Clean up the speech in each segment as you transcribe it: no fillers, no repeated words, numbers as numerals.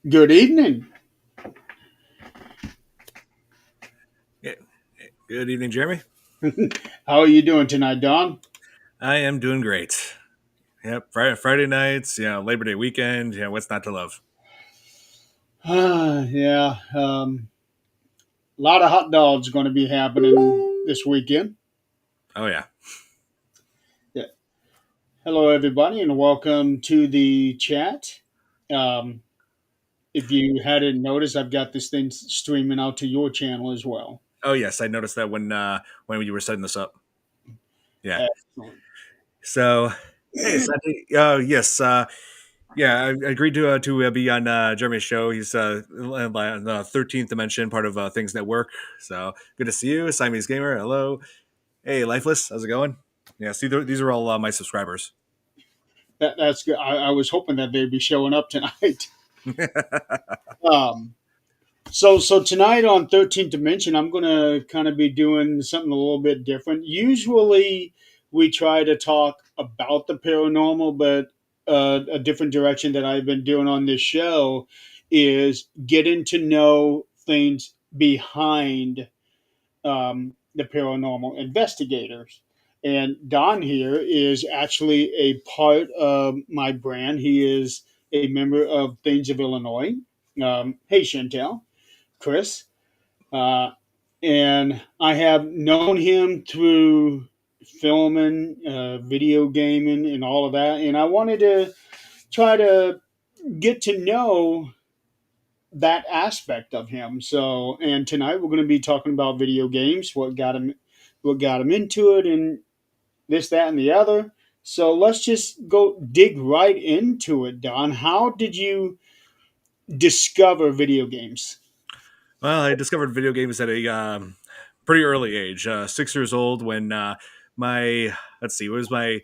Good evening. Yeah. Good evening, Jeremy. How are you doing tonight, Don? I am doing great. Yep, Friday nights, Labor Day weekend. What's not to love? Yeah, a lot of hot dogs going to be happening this weekend. Oh yeah. Yeah. Hello, everybody, and welcome to the chat. Um, if you hadn't noticed, I've got this thing streaming out to your channel as well. Oh yes, I noticed that when you were setting this up. Yeah. Excellent. So, hey, Santi. Yes. Yeah, I agreed to be on Jeremy's show. He's on the 13th Dimension, part of Things Network. So good to see you, Siamese Gamer. Hello. Hey, Lifeless. How's it going? Yeah. See, these are all my subscribers. That's good. I was hoping that they'd be showing up tonight. Um, so tonight on 13th Dimension, I'm going to kind of be doing something a little bit different. Usually, we try to talk about the paranormal, but a different direction that I've been doing on this show is getting to know things behind the paranormal investigators. And Don here is actually a part of my brand. He is a member of Things of Illinois. Hey, Chantel. Chris, uh, and I have known him through filming, video gaming, and all of that. And I wanted to try to get to know that aspect of him. So, and tonight we're going to be talking about video games, what got him into it, and this, that, and the other. So let's just go dig right into it, Don. How did you discover video games? Well, I discovered video games at a pretty early age, 6 years old, when my let's see, it was my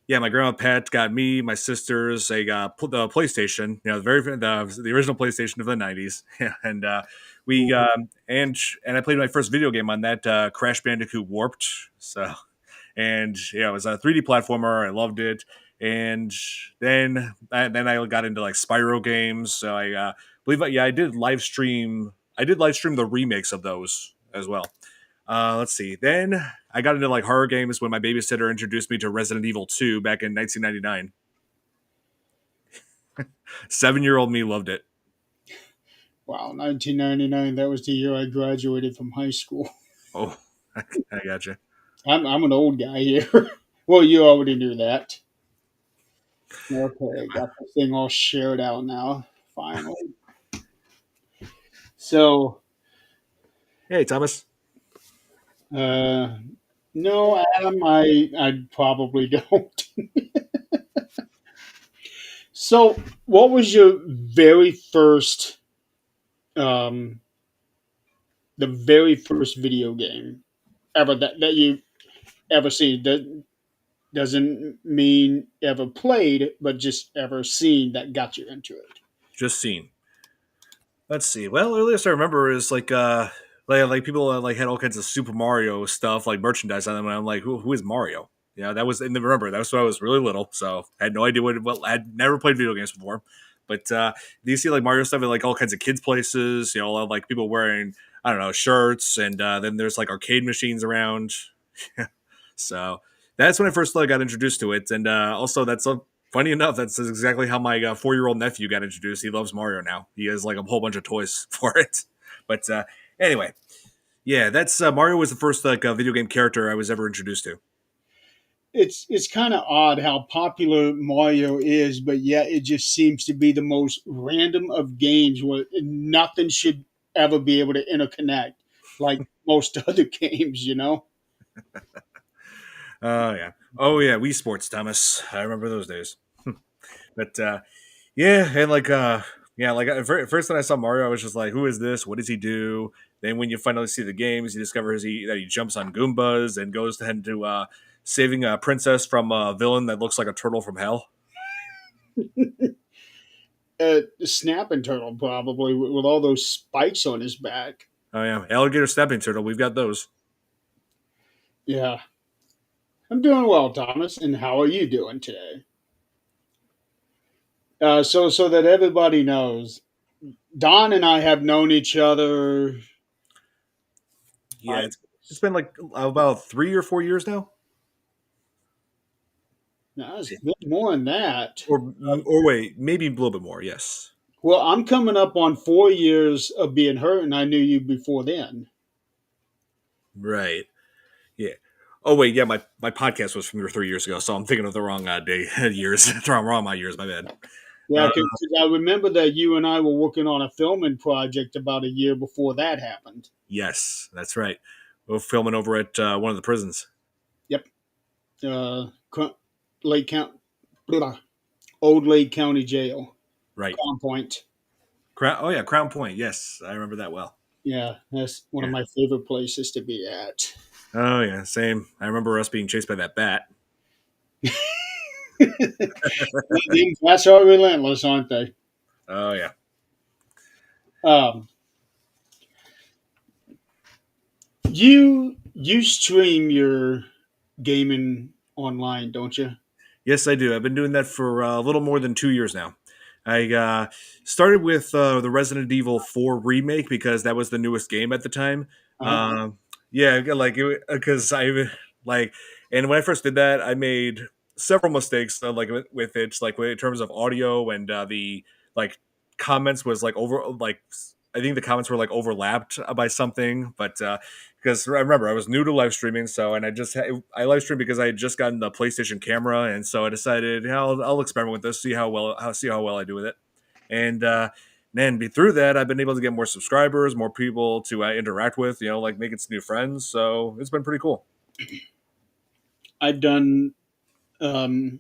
grandma Pat got me, my sisters, the PlayStation, the original PlayStation of the '90s, and we and I played my first video game on that, Crash Bandicoot Warped. So and yeah, it was a 3D platformer. I loved it, and then I got into like Spyro games. So I believe I did live stream. I did live stream the remakes of those as well. Let's see. Then I got into like horror games when my babysitter introduced me to Resident Evil 2 back in 1999. 7-year-old me loved it. Wow, 1999, that was the year I graduated from high school. Oh, I gotcha. I'm an old guy here. Well, you already knew that. Okay, got this thing all shared out now, finally. So, Hey, Thomas. uh, no, Adam, I probably don't. So, what was your very first, um, the very first video game ever that you ever seen? That doesn't mean ever played, but just ever seen that got you into it. Just seen. Let's see. Well, earliest I remember is like people like had all kinds of Super Mario stuff like merchandise on them, and I'm like, who is Mario? Yeah, that was and then remember that was when I was really little, so I had no idea what. Well, I had never played video games before, but do you see like Mario stuff at like all kinds of kids places? Like people wearing I don't know shirts, and then there's like arcade machines around. So that's when I first got introduced to it, and also that's funny enough, that's exactly how my 4-year-old nephew got introduced. He loves Mario now. He has like a whole bunch of toys for it. But anyway, yeah, that's Mario was the first like video game character I was ever introduced to. It's kind of odd how popular Mario is, but yet it just seems to be the most random of games where nothing should ever be able to interconnect like most other games, you know? Oh yeah, Wii Sports, Thomas. I remember those days. But yeah, and like first when I saw Mario, I was just like, who is this? What does he do? Then when you finally see the games, you discover that he jumps on Goombas and goes to saving a princess from a villain that looks like a turtle from hell. Snapping Turtle, probably, with all those spikes on his back. Oh yeah, alligator snapping turtle. We've got those. Yeah. I'm doing well, Thomas. And how are you doing today? So that everybody knows. Don and I have known each other. Yeah, I it's been like about 3 or 4 years now. no, it's been more than that. Or wait, maybe a little bit more. Yes, Well, I'm coming up on 4 years of being hurt, and I knew you before then. right. Yeah. Oh wait, yeah. My podcast was from 3 years ago, so I'm thinking of the wrong day years. wrong my years. My bad. Yeah, Uh, because I remember that you and I were working on a filming project about a year before that happened. yes, that's right. We're filming over at one of the prisons. Yep. Lake County, Old Lake County Jail, Right. Crown Point. Oh yeah, Crown Point. Yes, I remember that well. Yeah, that's one of Yeah. my favorite places to be at. Oh yeah, same. I remember us being chased by that bat. That's all relentless, aren't they? Oh yeah. Um, you stream your gaming online, don't you? Yes, I do. I've been doing that for a little more than 2 years now. I started with the Resident Evil 4 remake because that was the newest game at the time. Uh-huh. Um, yeah, like because I like, and when I first did that, I made several mistakes. Like with it, like in terms of audio and the like comments was like over like I think the comments were like overlapped by something, but because I remember I was new to live streaming, so and I live streamed because I had just gotten the PlayStation camera, and so I decided I'll experiment with this, see how well I do with it, and then through that I've been able to get more subscribers, more people to interact with, like making some new friends. So it's been pretty cool. I've done. Um,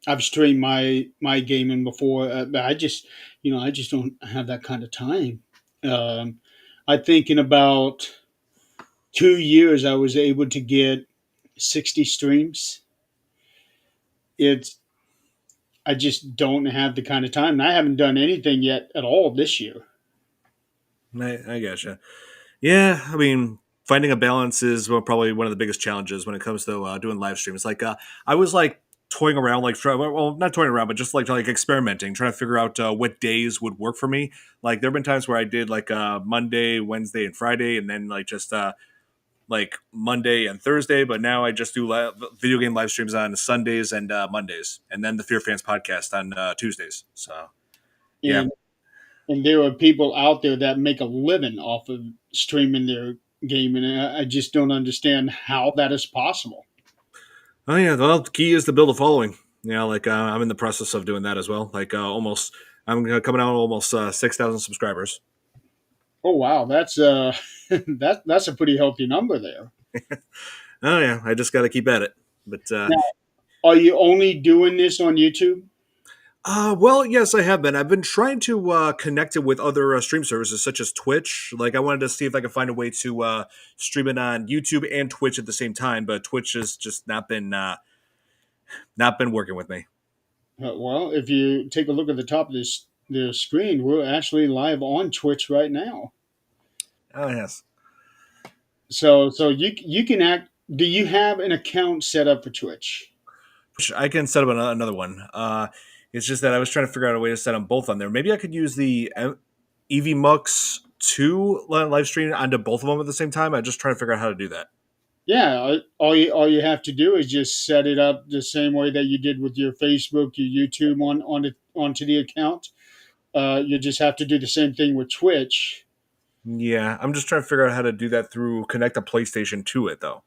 I've streamed my gaming before, but I just don't have that kind of time. Um, I think in about 2 years, I was able to get 60 streams. It's I just don't have the kind of time, and I haven't done anything yet at all this year. I gotcha. Yeah, I mean, finding a balance is probably one of the biggest challenges when it comes to doing live streams. Like, I was like toying around, like, well, not toying around, but just like experimenting, trying to figure out what days would work for me. Like, there have been times where I did like Monday, Wednesday, and Friday, and then like just like Monday and Thursday. But now I just do video game live streams on Sundays and Mondays, and then the Fear Fans podcast on Tuesdays. So, yeah. And and there are people out there that make a living off of streaming their gaming, and I just don't understand how that is possible. Oh yeah, well, the key is to build a following. Like I'm in the process of doing that as well. Like I'm coming out almost 6,000 subscribers. Oh wow, that's that's a pretty healthy number there. Oh yeah, I just got to keep at it. But Now, are you only doing this on YouTube? well, yes, I have been. I've been trying to connect it with other stream services such as Twitch. Like I wanted to see if I could find a way to stream it on YouTube and Twitch at the same time, but Twitch has just not been working with me. Well, if you take a look at the top of the screen, we're actually live on Twitch right now. Oh yes. So you can act. Do you have an account set up for Twitch? I can set up another one. It's just that I was trying to figure out a way to set them both on there. Maybe I could use the EV Mux 2 live stream onto both of them at the same time. I'm just trying to figure out how to do that. Yeah, all you have to do is just set it up the same way that you did with your Facebook, your YouTube onto the account. You just have to do the same thing with Twitch. Yeah, I'm just trying to figure out how to do that through connect a PlayStation to it though,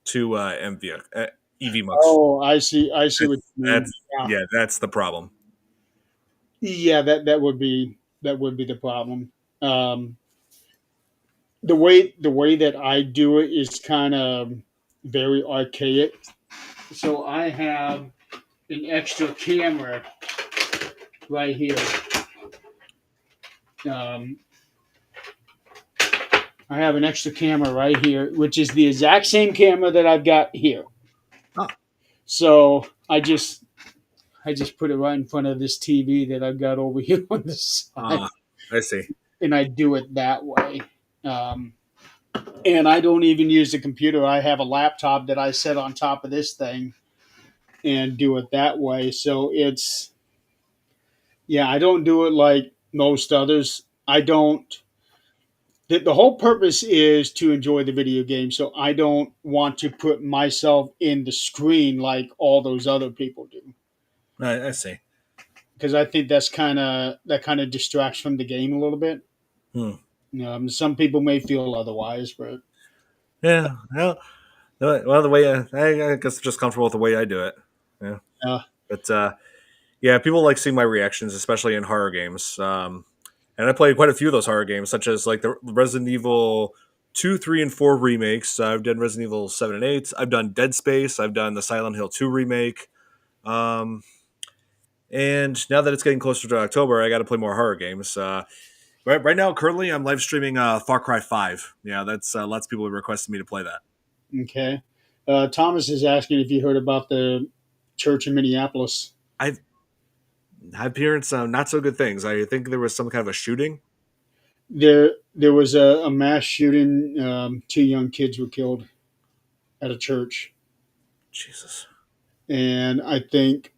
to EV Mux. Oh, I see what you mean. Yeah, That's the problem. yeah, that would be the problem. Um, the way that I do it is kind of very archaic. So I have an extra camera right here. Um, I have an extra camera right here, which is the exact same camera that I've got here. Oh, So I just put it right in front of this TV that I've got over here on the side, I see. and I do it that way. Um, and I don't even use the computer. I have a laptop that I set on top of this thing and do it that way. So yeah, I don't do it like most others. I don't. The whole purpose is to enjoy the video game, so I don't want to put myself in the screen like all those other people do, I see. because I think that kind of distracts from the game a little bit. Hmm. Some people may feel otherwise, but Yeah. Well, the way I guess I'm just comfortable with the way I do it. Yeah. uh, But yeah, people like seeing my reactions, especially in horror games. And I played quite a few of those horror games, such as like the Resident Evil 2, 3, and 4 remakes. I've done Resident Evil 7 and 8. I've done Dead Space. I've done the Silent Hill 2 remake. Um, and now that it's getting closer to October, I got to play more horror games. Right now, currently, I'm live streaming Far Cry 5. Yeah, that's lots of people have requested me to play that. okay. Thomas is asking if you heard about the church in Minneapolis. I've appearance not so good things. I think there was some kind of a shooting. There was a mass shooting. Two young kids were killed at a church, Jesus. and I think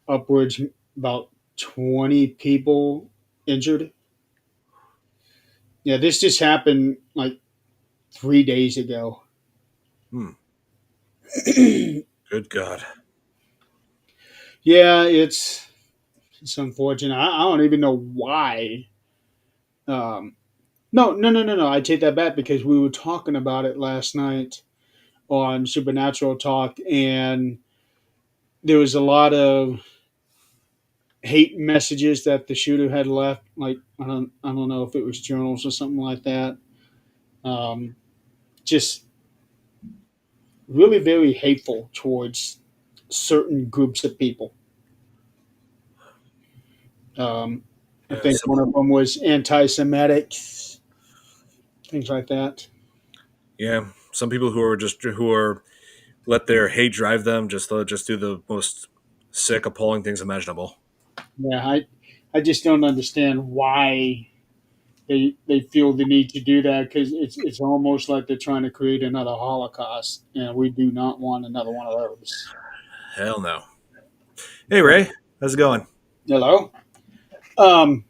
upwards about 20 people injured. Yeah, this just happened like 3 days ago. Hmm. Good God. Yeah, it's unfortunate. I don't even know why. Um, no, no, no, no, no. I take that back because we were talking about it last night on Supernatural Talk, and there was a lot of hate messages that the shooter had left. Like I don't know if it was journals or something like that. Um, just really very hateful towards certain groups of people. Um, I Yeah, think one of them was anti-Semitic, things like that. some people who are let their hate drive them, just do the most sick, appalling things imaginable. Yeah, I just don't understand why they feel the need to do that, because it's almost like they're trying to create another Holocaust, and we do not want another one of those. Hell no. Hey Ray, how's it going? Hello. Um,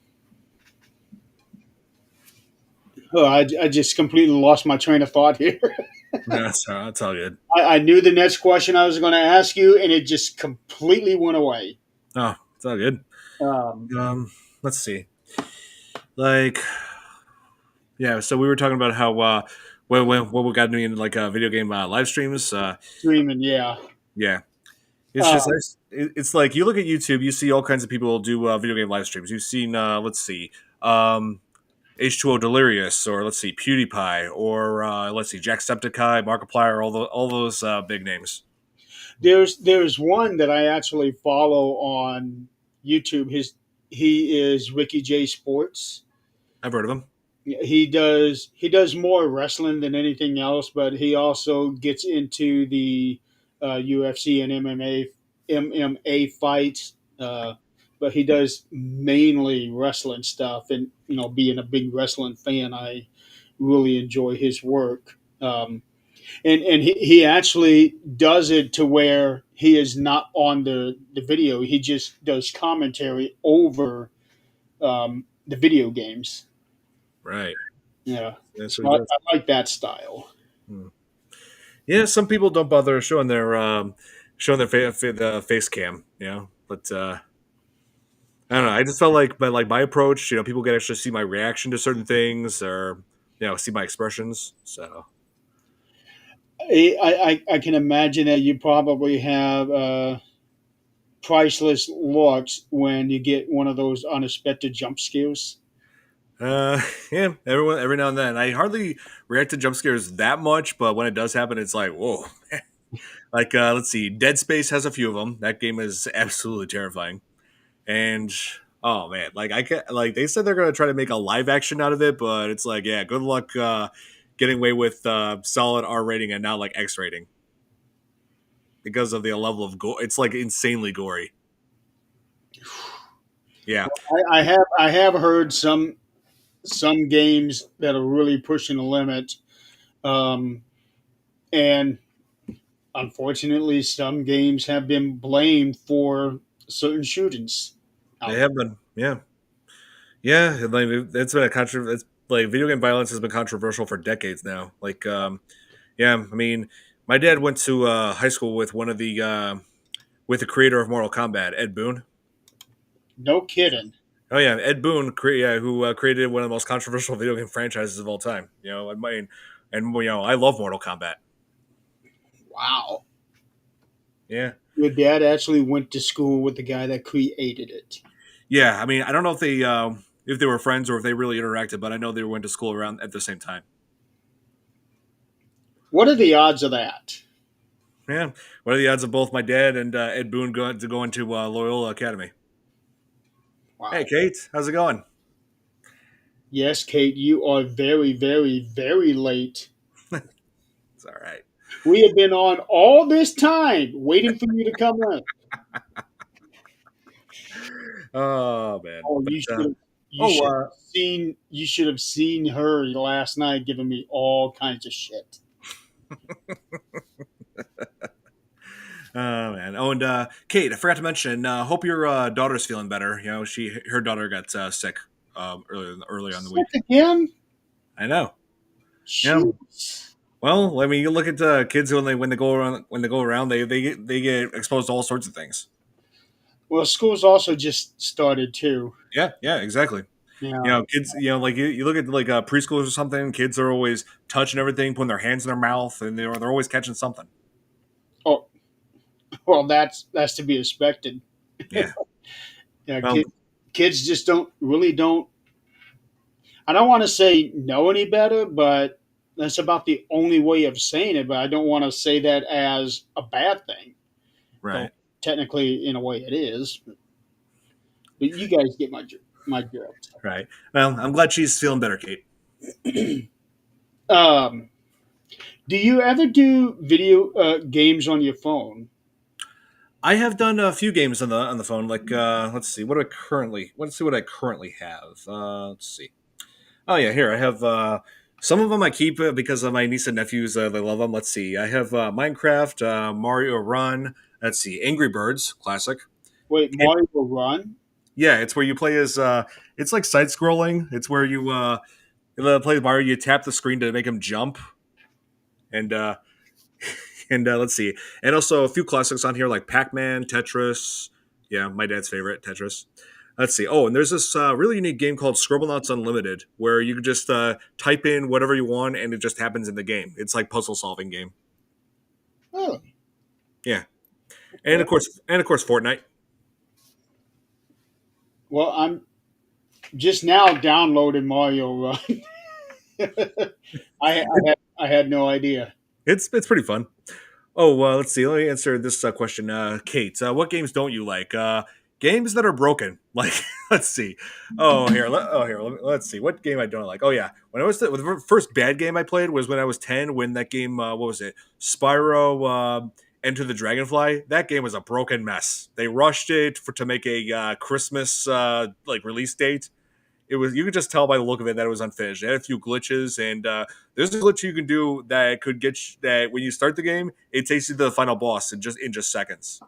I just completely lost my train of thought here. No, that's all good. I knew the next question I was going to ask you, and it just completely went away. Oh, it's all good. Um, Let's see. Like, yeah. So we were talking about how when we got doing like video game live streams. Streaming, yeah. Yeah, it's Uh, just it's like you look at YouTube, you see all kinds of people do video game live streams. You've seen let's see, H2O Delirious, or let's see, PewDiePie, or let's see, Jacksepticeye, Markiplier, all those big names. there's one that I actually follow on YouTube. He is Ricky J Sports. I've heard of them. He does more wrestling than anything else, but he also gets into the UFC and MMA fights. But he does mainly wrestling stuff, and being a big wrestling fan, I really enjoy his work. And he actually does it to where he is not on the video. He just does commentary over the video games. Right. Yeah. That's So what he does. I like that style. Hmm. Yeah, some people don't bother showing their the face cam, but I don't know. I just felt like, but like my approach, people can actually see my reaction to certain things, or see my expressions. So I can imagine that you probably have priceless looks when you get one of those unexpected jump scares. yeah, every now and then. I hardly react to jump scares that much, but when it does happen, it's like whoa. Like let's see, Dead Space has a few of them. That game is absolutely terrifying. And oh man, like I can like they said they're gonna try to make a live action out of it, but it's like yeah, good luck getting away with solid R rating and not like X rating because of the level of gore. It's like insanely gory. Yeah, I have heard some games that are really pushing the limit, um, and unfortunately, some games have been blamed for certain shootings they out there. have been. Yeah, Yeah, like it's been a It's like video game violence has been controversial for decades now. Like, yeah, I mean, my dad went to high school with one of the with the creator of Mortal Kombat, Ed Boon. No kidding. Oh yeah, Ed Boon, who created one of the most controversial video game franchises of all time. You know, and you know, I love Mortal Kombat. Wow. Yeah, Your dad actually went to school with the guy that created it. yeah. I mean, I don't know if they were friends or if they really interacted, but I know they went to school around at the same time. What are the odds of that? Yeah, what are the odds of both my dad and Ed Boon going to go into Loyola Academy? Hey, Wow. Kate, how's it going? Yes, Kate, you are very, very, very late. It's all right. We have been on all this time waiting for you to come in. Oh man, Oh, but you oh, should have seen her last night giving me all kinds of shit. oh man. Oh, and Kate, I forgot to mention. Hope your daughter's feeling better. You know, her daughter got sick earlier on the week. Sick again? I know. Yeah. Jeez. Well, I mean, you look at kids when they go around they get exposed to all sorts of things. Well, school's also just started too. Yeah, yeah, exactly. You Yeah. know, kids. You know, like you look at like preschoolers or something. Kids are always touching everything, putting their hands in their mouth, and they're always catching something. Oh, well, that's to be expected. Yeah. Yeah, Well, kids just don't. I don't want to say know any better, but that's about the only way of saying it. But I don't want to say that as a bad thing, though right, technically, in a way, it is. But you guys get my drift. right. Well, I'm glad she's feeling better, Kate. Um, do you ever do video games on your phone? I have done a few games on the phone. Like, let's see, let's see what I currently have. Let's see. Oh yeah, here I have. Some of them I keep because of my niece and nephews. They love them. Let's see. I have Minecraft, Mario Run. Let's see, Angry Birds, classic. Wait, It, Mario Run? yeah, it's where you play as. It's like side scrolling. It's where you play Mario. You tap the screen to make him jump, and let's see, and also a few classics on here like Pac-Man, Tetris. Yeah, my dad's favorite, Tetris. Let's see. Oh, and there's this really unique game called Scribblenauts Unlimited, where you can just type in whatever you want, and it just happens in the game. It's like puzzle solving game. Oh, Yeah, okay. and of course, Fortnite. Well, I'm just now downloading Mario Run. I had no idea. It's pretty fun. Oh, let's see. Let me answer this question, Kate. What games don't you like? Games that are broken. Like, let's see. Let's see. What game I don't like? Oh yeah, when the first bad game I played was when I was 10. When that game, what was it? Spyro. Enter the Dragonfly. That game was a broken mess. They rushed it to make a Christmas like release date. It was, you could just tell by the look of it that it was unfinished. It had a few glitches, and there's a glitch you can do that could that when you start the game, it takes you to the final boss in just seconds.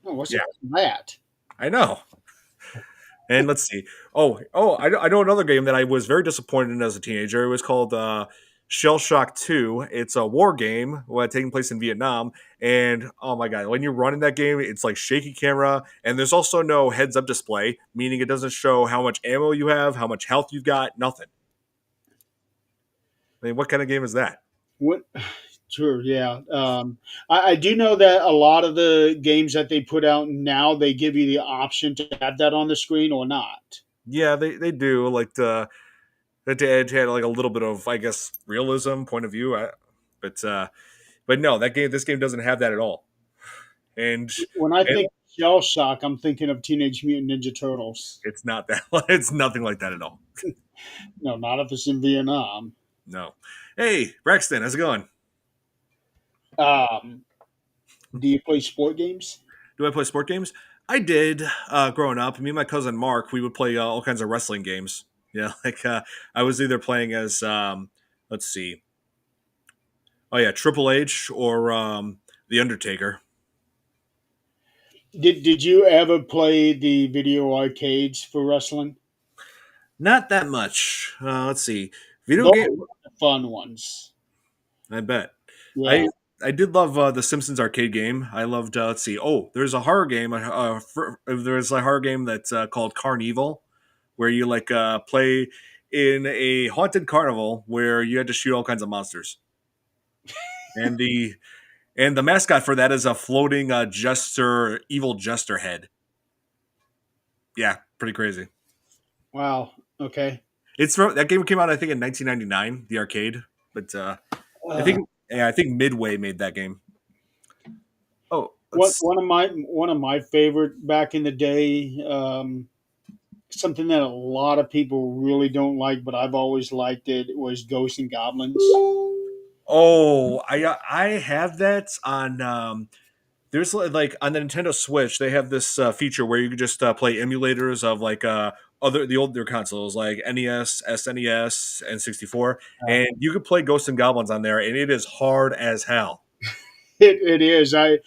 Oh, what's Yeah, up with that? I know. And let's see. I know another game that I was very disappointed in as a teenager. It was called Shell Shock 2. It's a war game taking place in Vietnam. And oh my God, when you run in that game, it's like shaky camera. And there's also no heads up display, meaning it doesn't show how much ammo you have, how much health you've got, nothing. I mean, what kind of game is that? What? Sure, yeah. I do know that a lot of the games that they put out now, they give you the option to have that on the screen or not. Yeah, they do. Like, it had like a little bit of, I guess, realism point of view. But no, this game doesn't have that at all. And When I and think Shell Shock, I'm thinking of Teenage Mutant Ninja Turtles. it's not that. It's nothing like that at all. No, not if it's in Vietnam. No. Hey, Braxton, how's it going? Um, do you play sport games? Do I play sport games? I did growing up. Me and my cousin Mark, we would play all kinds of wrestling games. Yeah, like I was either playing as let's see, oh yeah, Triple H or the Undertaker. Did you ever play the video arcades for wrestling? Not that much. Let's see. Video Those game. are the fun ones. I bet. Yeah. I I did love the Simpsons arcade game. I loved. Let's see. Oh, there's a horror game. There's a horror game that's called Carnival, where you like play in a haunted carnival where you had to shoot all kinds of monsters. And the mascot for that is a floating jester, evil jester head. Yeah, pretty crazy. Wow. Okay. That game came out I think in 1999, the arcade. But I Uh, think yeah, I think Midway made that game. Oh, what let's. one of my favorite back in the day, something that a lot lot of people really don't like, but I've always liked it, was Ghosts and Goblins. Oh, I have that on. There's like on the Nintendo Switch, they have this feature where you can just play emulators of like the older consoles like NES, SNES, and 64, and you could play Ghosts and Goblins on there, and it is hard as hell. It is. I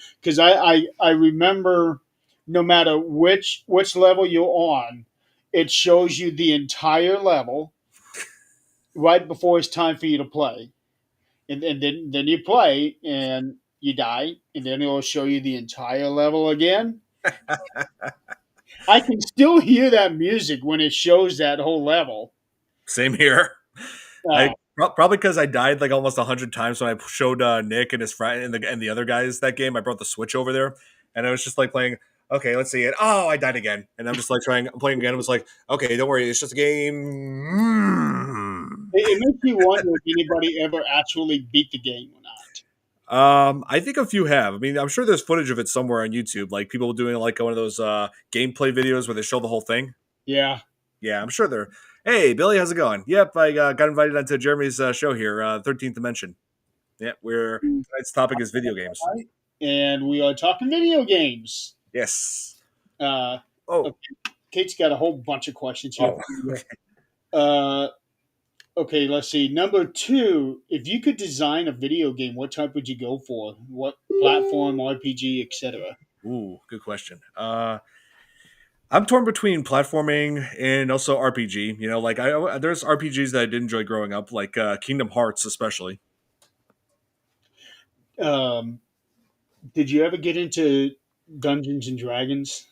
remember, no matter which level you're on, it shows you the entire level right before it's time for you to play, and then you play and you die, and then it'll show you the entire level again. I can still hear that music when it shows that whole level. Same here. I Uh, probably because I died like almost 100 times when I showed Nick and his friend and the other guys that game. I brought the Switch over there, and I was just like playing. Okay, let's see it. Oh, I died again, and I'm just like playing again. It was like, okay, don't worry, it's just a game. it makes me wonder if anybody ever actually beat the game or not. I think a few have. I mean, I'm sure there's footage of it somewhere on YouTube, like people doing like one of those gameplay videos where they show the whole thing. Yeah. Yeah, I'm sure they're. Hey, Billy, how's it going? Yep, I got invited onto Jeremy's show here, 13th Dimension. Yeah, we're tonight's topic is video games. Right. And we are talking video games. Yes. Uh, Oh, okay, Kate's got a whole bunch of questions here oh, for you. Uh, okay, let's see. Number two, if you could design a video game, what type would you go for? What platform, RPG, etc.? ooh, good question. I'm torn between platforming and also RPG. You know, like there's RPGs that I did enjoy growing up, like Kingdom Hearts, especially. Um, did you ever get into Dungeons and Dragons?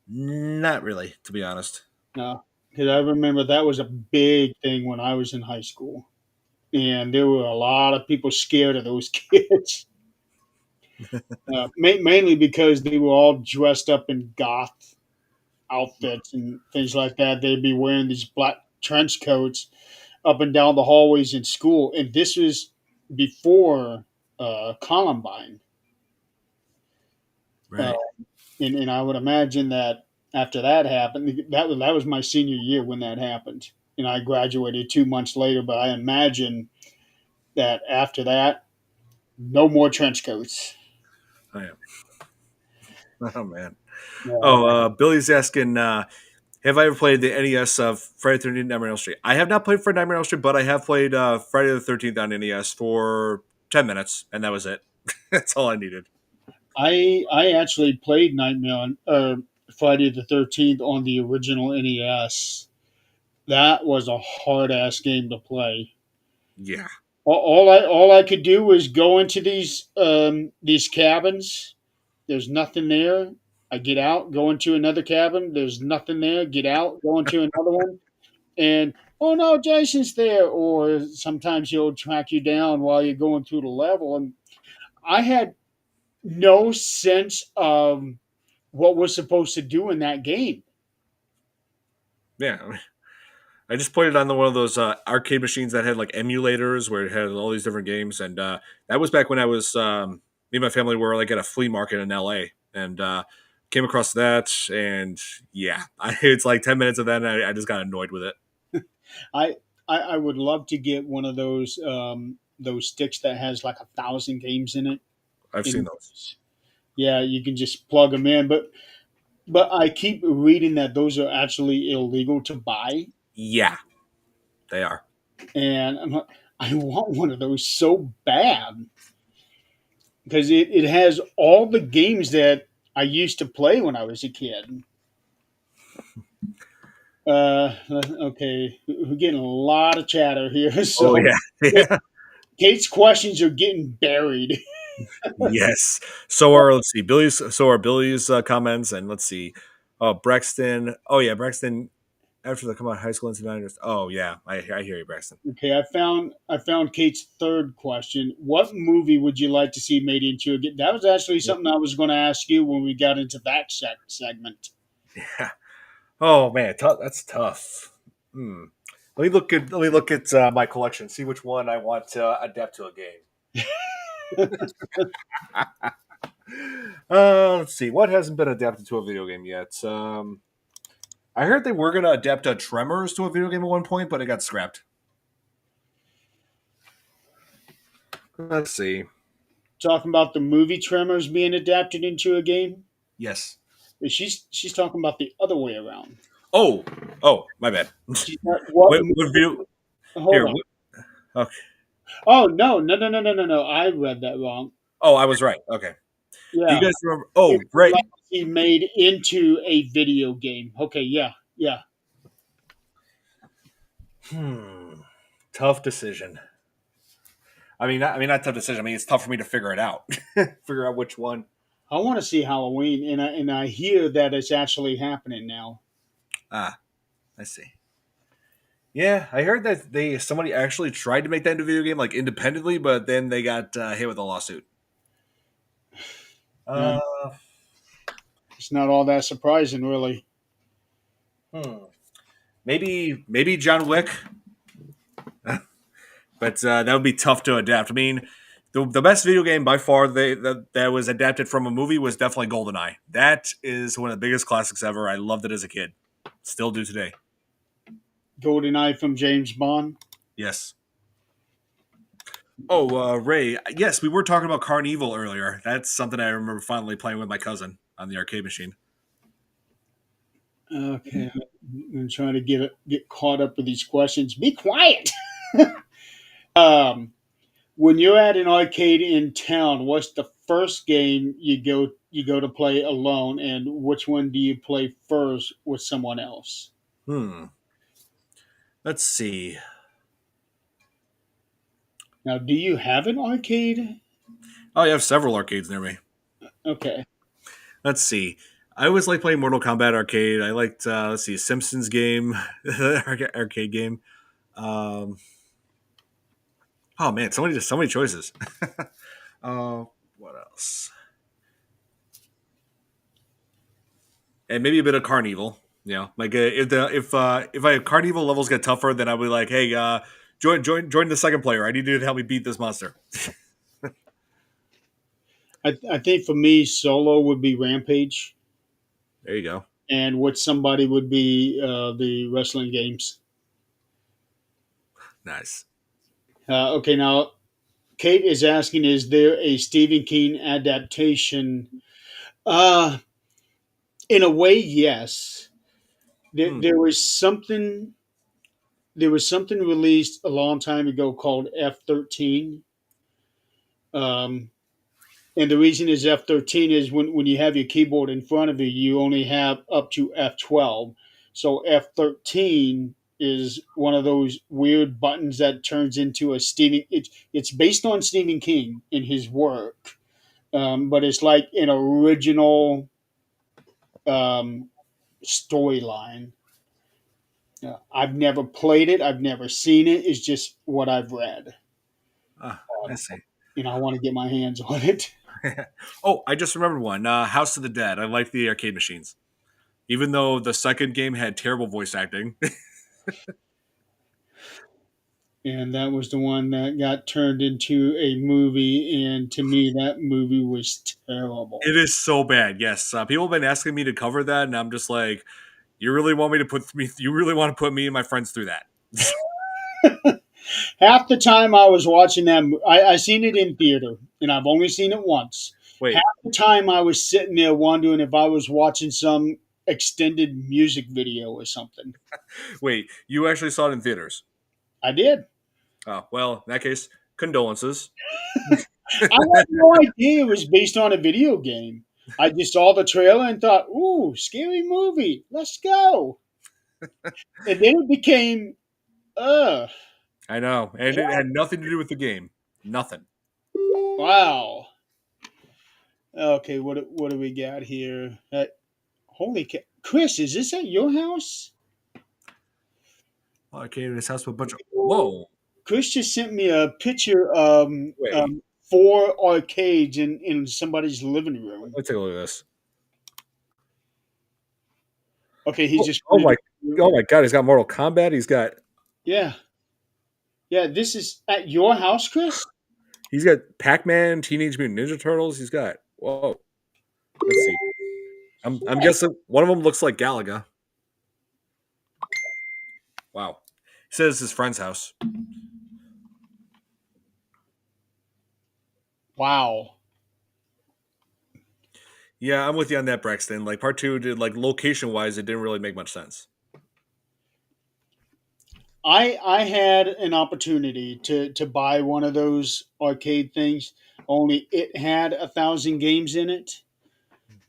Not really, to be honest. No, because I remember that was a big thing when I was in high school, and there were a lot of people scared of those kids. Mainly because they were all dressed up in goth outfits and things like that. They'd be wearing these black trench coats up and down the hallways in school, and this was before Columbine. Uh, Right. and I would imagine that after that happened, that was my senior year when that happened, and I graduated 2 months later. But I imagine that after that, no more trench coats. I am. Oh man. Yeah. Oh, Billy's asking, have I ever played the NES of Friday the 13th Nightmare on Elm Street? I have not played Friday Nightmare on Elm Street, but I have played Friday the 13th on NES for 10 minutes, and that was it. That's all I needed. I actually played Nightmare on Friday the 13th on the original NES. That was a hard ass game to play. Yeah. All I could do was go into these cabins. There's nothing there. I get out, go into another cabin. There's nothing there. Get out, go into another one, and oh no, Jason's there. Or sometimes he'll track you down while you're going through the level. And I had no sense of what we're supposed to do in that game. Yeah. I just played it on one of those arcade machines that had like emulators where it had all these different games, and that was back when I was me and my family were like at a flea market in LA, and came across that, and yeah, it's like 10 minutes of that, and I just got annoyed with it. I, I would love to get one of those sticks that has like 1,000 games in it. I've seen And those. yeah, you can just plug them in. But I keep reading that those are actually illegal to buy, Yeah, they are. and I'm like, I want one of those so bad because it has all the games that I used to play when I was a kid. Okay, we're getting a lot of chatter here. Oh So yeah, yeah, Kate's questions are getting buried. yes. So are let's see, Billy's. So are Billy's comments, and let's see. Oh, Braxton. Oh yeah, Braxton. After they come out of high school into minors. Oh yeah, I hear you, Braxton. Okay, I found Kate's third question. What movie would you like to see made into a game? That was actually something I was going to ask you when we got into that segment. Yeah. Oh man, that's tough. Hmm. Let me look at my collection. See which one I want to adapt to a game. Let's see. What hasn't been adapted to a video game yet? I heard they were going to adapt Tremors to a video game at one point, but it got scrapped. Let's see. Talking about the movie Tremors being adapted into a game. Yes. She's talking about the other way around. Oh, oh, my bad. She's not, what What video? hold Here. on. Okay. Oh no! I read that wrong. Oh, I was right. Okay. Do you Yeah, guys remember? if Oh, you'd right. like to see made into a video game. Okay, yeah, yeah. Hmm. Tough decision. Not tough decision. I mean, it's tough for me to figure it out. Figure out which one. I want to see Halloween, and I hear that it's actually happening now. Ah, I see. Yeah, I heard that somebody actually tried to make that into a video game like independently, but then they got hit with a lawsuit. Uh, Uh, it's not all that surprising, really. hmm. Maybe John Wick, but that would be tough to adapt. I mean, the best video game by far that was adapted from a movie was definitely GoldenEye. That is one of the biggest classics ever. I loved it as a kid. Still do today. GoldenEye from James Bond. Yes. Oh, Ray. Yes, we were talking about Carnival earlier. That's something I remember fondly playing with my cousin on the arcade machine. Okay, I'm trying to get caught up with these questions. Be quiet. um, when you're at an arcade in town, what's the first game you go to play alone, and which one do you play first with someone else? Hmm. Let's see. Now, do you have an arcade? Oh, you have several arcades near me. Okay, Let's see. I always like playing Mortal Kombat arcade. I liked let's see, Simpsons game, arcade game. Um, oh man, so many choices. uh, what else? And maybe a bit of Carnival. You know, like if I Carnival levels get tougher, then I'll be like, hey, join the second player. I need you to help me beat this monster. I think for me, solo would be Rampage, There you go. and with somebody would be the wrestling games. Nice. Okay, now Kate is asking, is there a Stephen King adaptation? Uh, in a way, yes. There, Hmm. there was something. There was something released a long time ago called F-13. Um, and the reason is F-13 is when you have your keyboard in front of you, you only have up to F-12. So F-13 is one of those weird buttons that turns into a Stephen. It's based on Stephen King in his work, but it's like an original um, storyline. I've never played it. I've never seen it. It's just what I've read. Ah, I Um, see. I want to get my hands on it. Oh, I just remembered one. House of the Dead. I like the arcade machines, even though the second game had terrible voice acting. And that was the one that got turned into a movie. And to me, that movie was terrible. It is so bad. Yes, people have been asking me to cover that, and I'm just like, you really want me to put me? You really want to put me and my friends through that? Half the time I was watching that, I seen it in theater, and I've only seen it once. Half Wait, the time I was sitting there wondering if I was watching some extended music video or something. wait. You actually saw it in theaters? I did. Oh, well, in that case, condolences. I had no idea it was based on a video game. I just saw the trailer and thought, "Ooh, scary movie. Let's go." And then it became, uh, I know, and it had nothing to do with the game. Nothing. wow. Okay, what do we got here? Holy cow. Chris, is this at your house? Oh, I came to his house with a bunch of. Whoa! Chris just sent me a picture Wait, four arcades in somebody's living room. let's take a look at this. Okay, he Oh, just put it in. oh my God! He's got Mortal Kombat. He's got Yeah. Yeah, this is at your house, Chris? Pac-Man, Teenage Mutant Ninja Turtles. He's got whoa. Let's see. I'm guessing one of them looks like Galaga. Wow. He says his friend's house. Wow. Yeah, I'm with you on that, Braxton. Like part two did like location wise, it didn't really make much sense. I had an opportunity to buy one of those arcade things, only it had 1,000 games in it.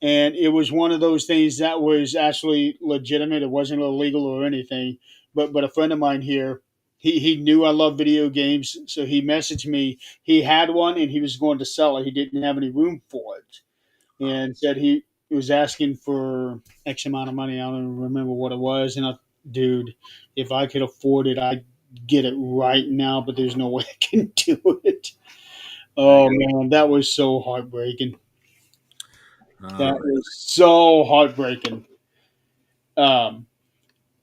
And it was one of those things that was actually legitimate. It wasn't illegal or anything. But a friend of mine here, he knew I love video games, so he messaged me. He had one and he was going to sell it. He didn't have any room for it, and said he was asking for X amount of money. I don't even remember what it was. And I, dude, if I could afford it, I'd get it right now. But there's no way I can do it. I Oh man, that was so heartbreaking. All That right. was so heartbreaking. Um,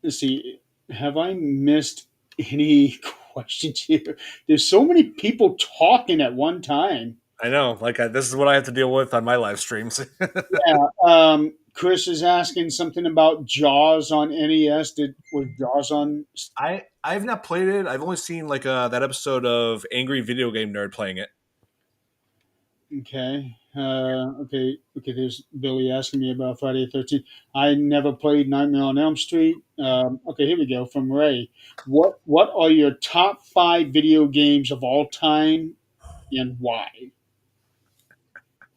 let's see. Have I missed any questions here? There's so many people talking at one time. I know. Like this is what I have to deal with on my live streams. Yeah. Chris is asking something about Jaws on NES. Was Jaws on? I've not played it. I've only seen like that episode of Angry Video Game Nerd playing it. Okay. Okay. There's Billy asking me about Friday the 13th. I never played Nightmare on Elm Street. Okay, here we go from Ray. What are your top five video games of all time and why?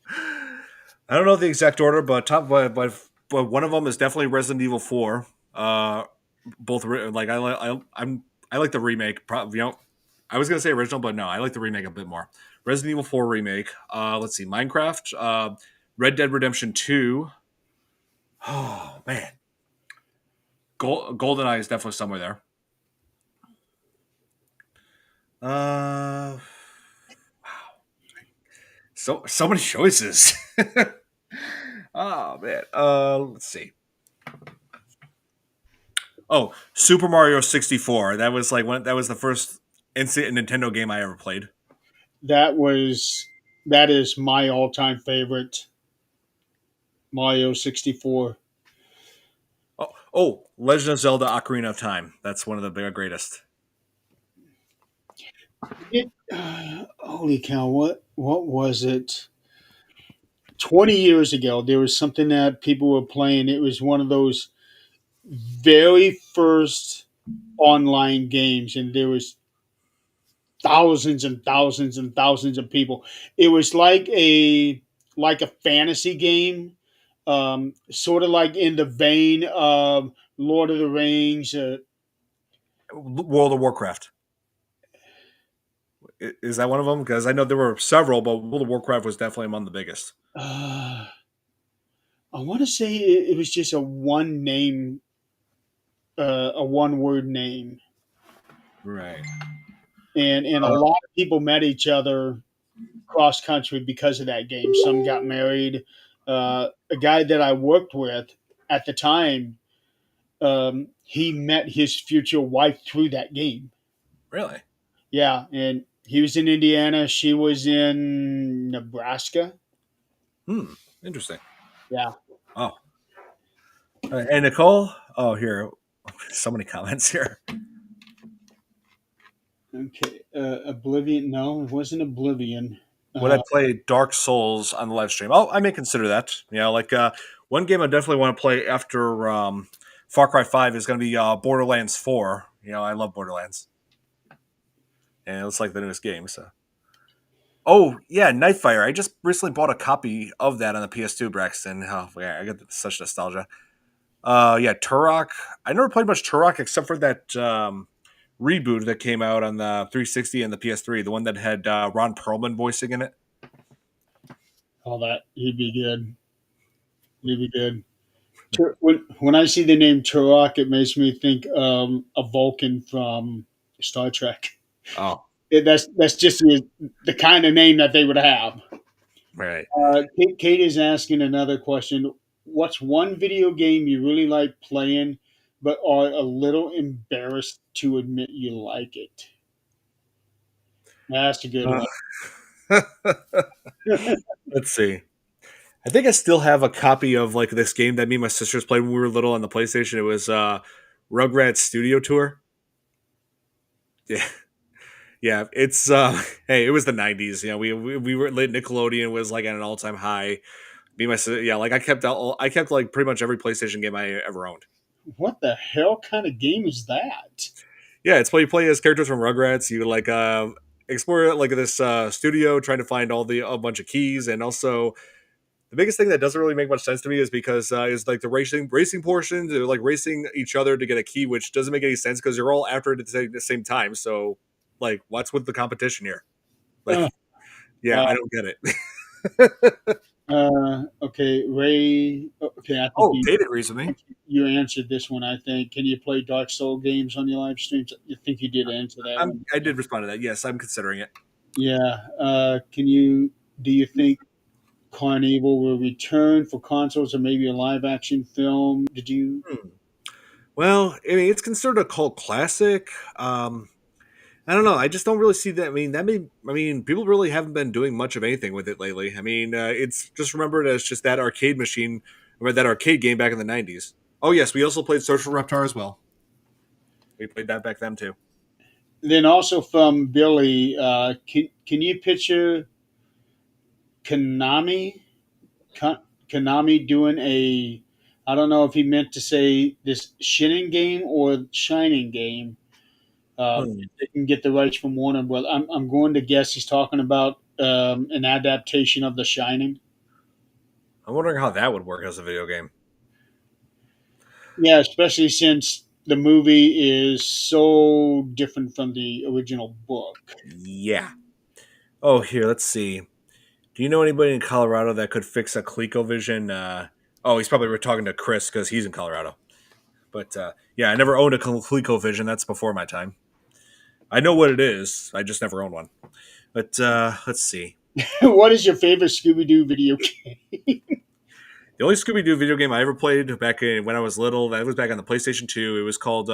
I don't know the exact order, but but one of them is definitely Resident Evil 4. Both like I like the remake. I was gonna say original, but no, I like the remake a bit more. Resident Evil 4 remake. Let's see, Minecraft, Red Dead Redemption 2. Oh man, GoldenEye is definitely somewhere there. Uh, so many choices. Oh man. Let's see. Oh, Super Mario 64. That was like that was the first instant Nintendo game I ever played. That was that is my all time favorite, Mario 64. Legend of Zelda: Ocarina of Time. That's one of the big greatest. Holy cow! What was it? 20 years ago, there was something that people were playing. It was one of those very first online games, and there was thousands and thousands and thousands of people. It was like a fantasy game, sort of like in the vein of Lord of the Rings. World of Warcraft. Is that one of them? Because I know there were several, but World of Warcraft was definitely among the biggest. Uh, I want to say it was just a one word name, Right. and a lot of people met each other cross country because of that game. Some got married. A guy that I worked with at the time, he met his future wife through that game. Really? Yeah, and he was in Indiana. She was in Nebraska. Hmm. Interesting. Yeah. Oh, and Nicole. Oh, here. So many comments here. Okay. Oblivion. No, it wasn't Oblivion. Would I Uh, play Dark Souls on the live stream? Oh, I may consider that. You know, like one game I definitely want to play after Far Cry 5 is going to be Borderlands 4. You know, I love Borderlands, and it looks like the newest game. So, Oh yeah, Nightfire. I just recently bought a copy of that on the PS2, Braxton. Oh yeah, I get such nostalgia. Yeah, Turok. I never played much Turok except for that reboot that came out on the 360 and the PS3, the one that had Ron Perlman voicing in it. All that he'd be good. He'd be good. When I see the name Turok, it makes me think a Vulcan from Star Trek. Oh, That's just the kind of name that they would have. right. Kate is asking another question. What's one video game you really like playing, but are a little embarrassed to admit you like it? That's a good Uh, one. let's see. I think I still have a copy of like this game that me and my sisters played when we were little on the PlayStation. It was Rugrats Studio Tour. Yeah, yeah. It's hey, it was the '90s. Yeah, we were lit. Nickelodeon was like at an all time high. Me and my sister, yeah, like I kept like pretty much every PlayStation game I ever owned. What the hell kind of game is that? Yeah, it's play you play as characters from Rugrats. You like explore like this studio, trying to find all the a bunch of keys, and also the biggest thing that doesn't really make much sense to me is because is like the racing portions. They're like racing each other to get a key, which doesn't make any sense because you're all after it at the same time. So like, what's with the competition here? Like, Uh, yeah, wow. I don't get it. Okay, Ray. Okay, I think Oh, Tate agrees with me. you answered this one. I think. Can you play Dark Soul games on your live streams? You think you did answer that one? I did respond to that. Yes, I'm considering it. Yeah. Can you? Do you think Carnival will return for consoles or maybe a live action film? Did you? Hmm. Well, I mean, it's considered a cult classic. I don't know. I just don't really see that. I mean, I mean, people really haven't been doing much of anything with it lately. I mean, it's just remembered as just that arcade machine, or that arcade game back in the '90s. Oh yes, we also played Social Reptar as well. We played that back then too. Then also from Billy, can you picture Konami? Konami doing a? I don't know if he meant to say this Shining game or Shining game. Hmm. If they can get the rights from Warner Brothers. I'm going to guess he's talking about an adaptation of The Shining. I'm wondering how that would work as a video game. Yeah, especially since the movie is so different from the original book. Yeah. Oh, here, let's see. Do you know anybody in Colorado that could fix a ColecoVision? Oh, he's probably talking to Chris because he's in Colorado. But yeah, I never owned a ColecoVision. That's before my time. I know what it is. I just never owned one. But let's see. What is your favorite Scooby Doo video game? The only Scooby Doo video game I ever played back in when I was little, that was back on the PlayStation 2. It was called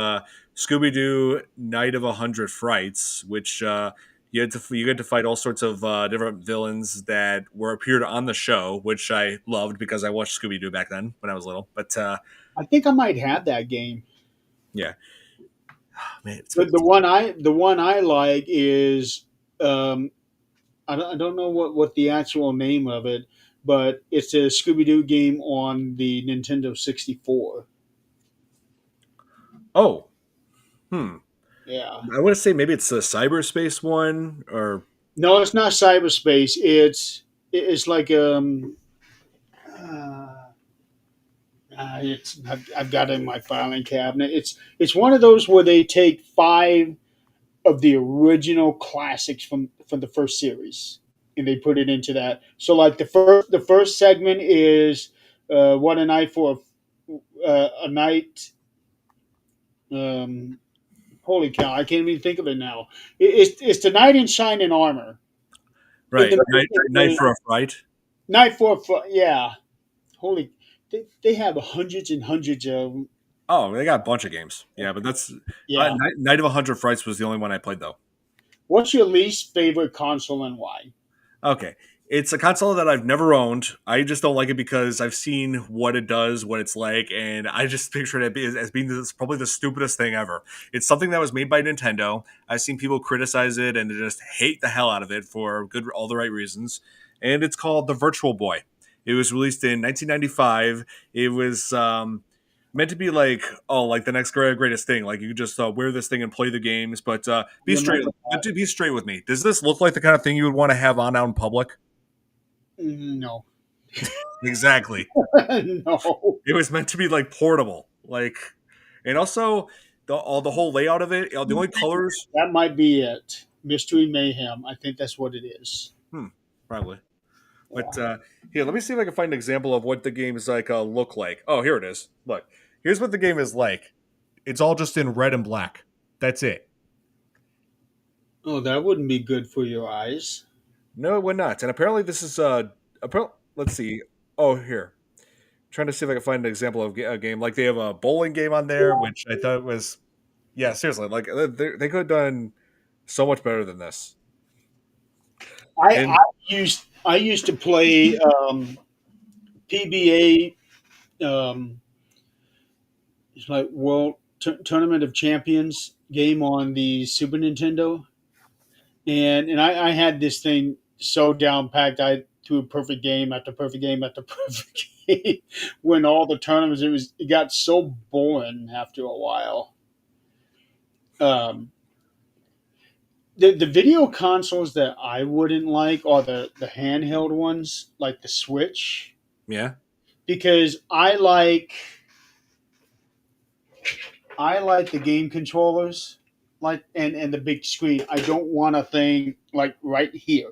Scooby Doo Night of 100 Frights, which you get to fight all sorts of different villains that were appeared on the show, which I loved because I watched Scooby Doo back then when I was little. But I think I might have that game. yeah, man, it's been But the one I like is um, I don't know what the actual name of it, but it's a Scooby Doo game on the Nintendo 64. oh hmm. Yeah. I want to say maybe it's a cyberspace one or No, it's not cyberspace. It's like uh, I've got it in my filing cabinet. It's one of those where they take five of the original classics from the first series and they put it into that. So like the first segment is what a night for a night. Um, Holy cow! I can't even think of it now. It's the knight in shining armor. right night The for a fright. night for yeah. Holy, they have hundreds and hundreds of them. Oh, they got a bunch of games. Yeah, but that's Yeah. Night of 100 Frights was the only one I played though. What's your least favorite console and why? Okay. It's a console that I've never owned. I just don't like it because I've seen what it does, what it's like, and I just picture it as being probably the stupidest thing ever. It's something that was made by Nintendo. I've seen people criticize it and just hate the hell out of it for all the right reasons. And it's called the Virtual Boy. It was released in 1995. It was meant to be like, oh, like the next greatest thing. Like you could just wear this thing and play the games. But be straight. Remember But that? to be straight with me, does this look like the kind of thing you would want to have on out in public? No, Exactly. no. It was meant to be like portable, like, and also the whole layout of it. The only colors. That might be it. Mystery Mayhem. I think that's what it is. Hmm, probably. But Yeah. here, let me see if I can find an example of what the games like look like. Oh, here it is. Look, here's what the game is like. It's all just in red and black. That's it. Oh, that wouldn't be good for your eyes. No, it would not. And apparently, this is let's see. Oh, here. Trying to see if I can find an example of a game. Like they have a bowling game on there, which I thought was yeah, seriously. Like they could have done so much better than this. I And used to play PBA. It's like World Tournament of Champions game on the Super Nintendo, and I had this thing so down packed. I threw perfect game after perfect game after perfect game. When all the tournaments, it got so boring after a while. Um, the video consoles that I wouldn't like are the handheld ones, like the Switch, yeah, because I like the game controllers, like and the big screen. I don't want a thing like right here.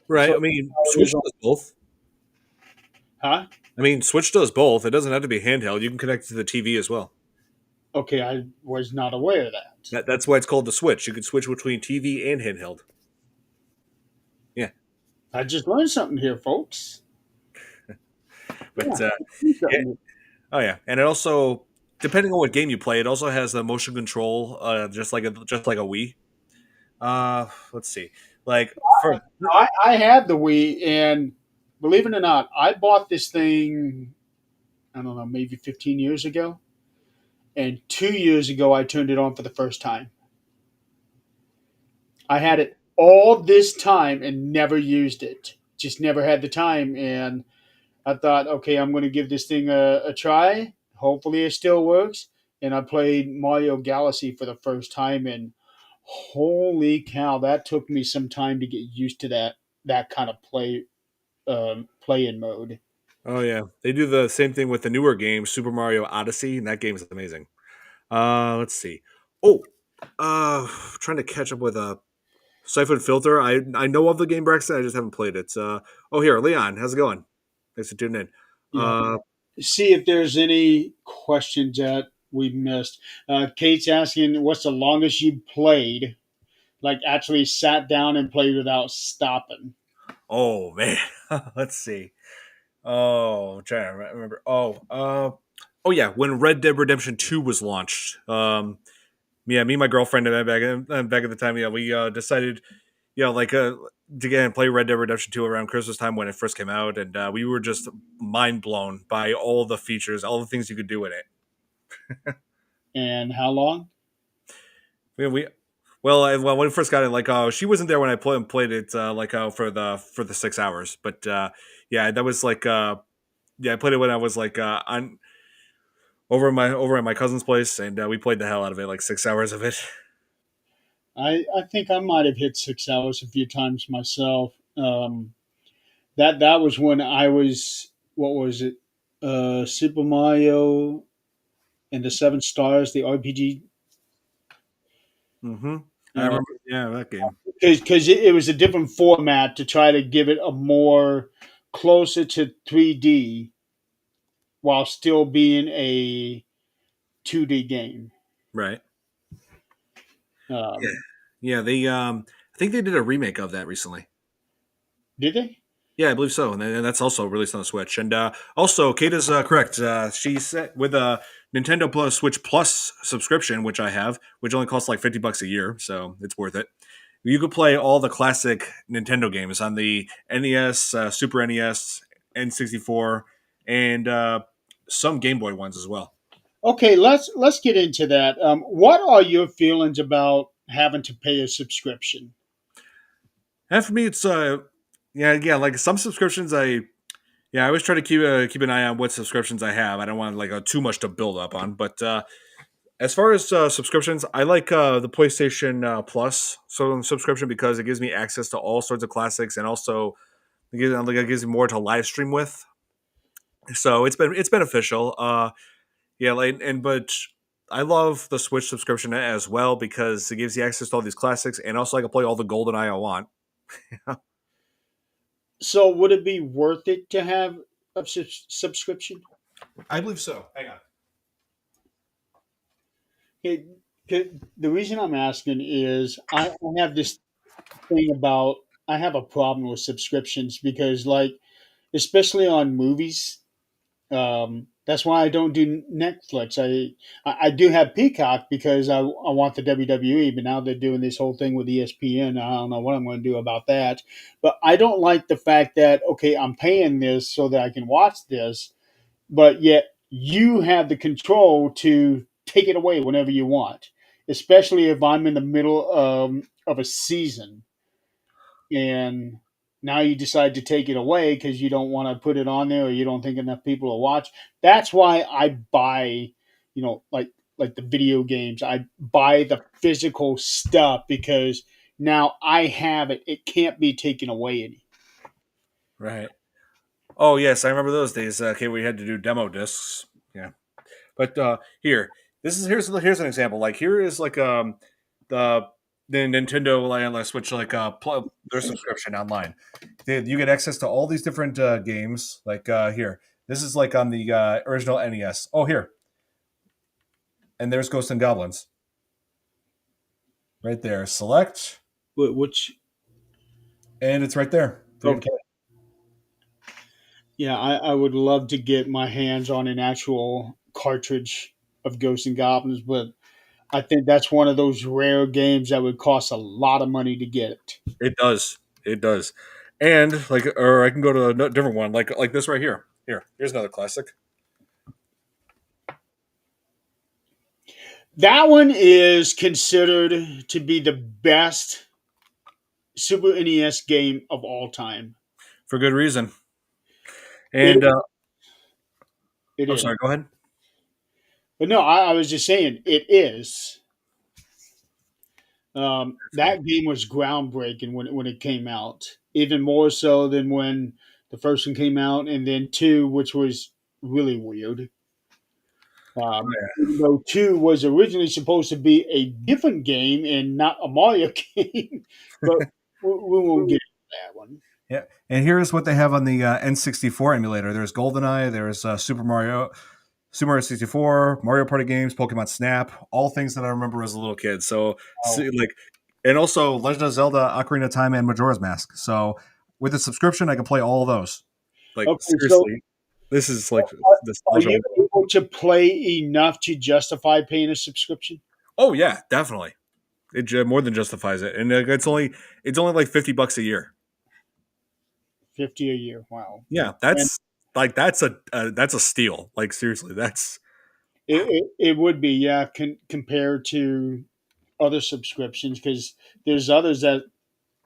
right. So I mean, it Switch was on, does both. huh? I mean, Switch does both. It doesn't have to be handheld. You can connect it to the TV as well. Okay, I was not aware of that. That's why it's called the Switch. You can switch between TV and handheld. Yeah, I just learned something here, folks. but Yeah, learned yeah. something. Oh yeah, and it also depending on what game you play, it also has the motion control, just like a Wii. Let's see, like for I had the Wii, and believe it or not, I bought this thing. I don't know, maybe 15 years ago, and 2 years ago, I turned it on for the first time. I had it all this time and never used it. Just never had the time, and I thought, okay, I'm going to give this thing a try. Hopefully, it still works. And I played Mario Galaxy for the first time, and holy cow, that took me some time to get used to that kind of play in mode. oh yeah, they do the same thing with the newer game, Super Mario Odyssey, and that game is amazing. Let's see. Oh, trying to catch up with a Siphon Filter. I know of the game Braxton. I just haven't played it. Oh here, Leon, how's it going? Thanks for tuning in. Yeah. Uh, See if there's any questions that we missed. Kate's asking, "What's the longest you played? Like actually sat down and played without stopping?" oh man, let's see. Oh, I'm trying to remember. Oh yeah, when Red Dead Redemption 2 was launched. Yeah, me and my girlfriend and I back at the time, yeah, we decided, like to get and play Red Dead Redemption 2 around Christmas time when it first came out, and we were just mind blown by all the features, all the things you could do in it. And how long? We well, when we first got it, like she wasn't there when I played it, for the 6 hours, but yeah, that was like yeah, I played it when I was like on over at my cousin's place, and we played the hell out of it, like 6 hours of it. I think I might have hit 6 hours a few times myself. That was when I was, what was it? Super Mario and the Seven Stars, the RPG. Mm-hmm. I remember, yeah, that game. Because it was a different format to try to give it a more closer to 3D while still being a 2D game. Right. Yeah. Um, Yeah, they I think they did a remake of that recently. did they? Yeah, I believe so, and that's also released on the Switch. And also, Kate is correct. She said with a Nintendo Plus Switch Plus subscription, which I have, which only costs like $50 a year, so it's worth it. You could play all the classic Nintendo games on the NES, Super NES, N64, and some Game Boy ones as well. Okay, let's get into that. What are your feelings about having to pay a subscription? And for me, it's yeah, like some subscriptions, Yeah, I always try to keep an eye on what subscriptions I have. I don't want like too much to build up on. But as far as subscriptions, I like the PlayStation Plus subscription because it gives me access to all sorts of classics, and also it gives me more to live stream with. So it's beneficial. Yeah, like but I love the Switch subscription as well because it gives you access to all these classics, and also I can play all the Golden I want. So would it be worth it to have a subscription? I believe so. Hang on. It, the reason I'm asking is I have this thing about I have a problem with subscriptions because like especially on movies. That's why I don't do Netflix. I do have Peacock because I want the WWE, but now they're doing this whole thing with ESPN. I don't know what I'm going to do about that. But I don't like the fact that okay, I'm paying this so that I can watch this, but yet you have the control to take it away whenever you want, especially if I'm in the middle of a season and now you decide to take it away because you don't want to put it on there or you don't think enough people will watch. That's why I buy, like the video games. I buy the physical stuff because now I have it. It can't be taken away any. Right. Oh yes, I remember those days. Okay, we had to do demo discs. Yeah, but here, here's an example. Like here is like the Nintendo like Switch like their subscription online. You get access to all these different games. Like here, this is like on the original NES. Oh here, and there's Ghosts and Goblins right there. Select, Which and it's right there for you to okay, play. yeah, I would love to get my hands on an actual cartridge of Ghosts and Goblins, but I think that's one of those rare games that would cost a lot of money to get it. It does. It does. And like, or I can go to a different one, like this right here. Here's another classic. That one is considered to be the best Super NES game of all time. For good reason. It And it I'm is, sorry. Go ahead. but no, I was just saying it is. That's cool. That game was groundbreaking when it came out, even more so than when the first one came out, and then two, which was really weird. Even though two was originally supposed to be a different game and not a Mario game, but we won't get into that one. Yeah. And here's what they have on the N64 emulator. There's GoldenEye. There's Super Mario 64, Mario Party games, Pokemon Snap, all things that I remember as a little kid. So, Oh, see, like, and also Legend of Zelda, Ocarina of Time, and Majora's Mask. So, with a subscription, I can play all of those. Like, okay, so seriously, this is like are nostalgia. you able to play enough to justify paying a subscription? Oh yeah, definitely. It more than justifies it, and it's only like $50 a year. 50 a year. Wow. Yeah, And that's a steal. Like seriously, that's it would be, yeah, compared to other subscriptions because there's others that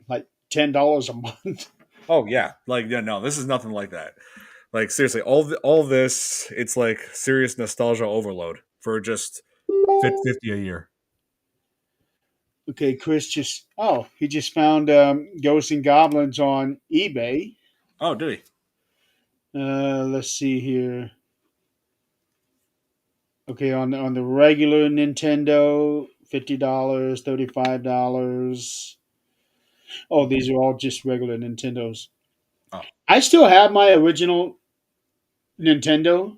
like $10 a month. oh yeah, like yeah, no, this is nothing like that. Like seriously, all this, it's like serious nostalgia overload for just 50 a year. Okay, Chris he just found Ghosts and Goblins on eBay. Oh, did he? Let's see here. Okay, on the regular Nintendo, $50, $35. Oh, these are all just regular Nintendos. Oh, I still have my original Nintendo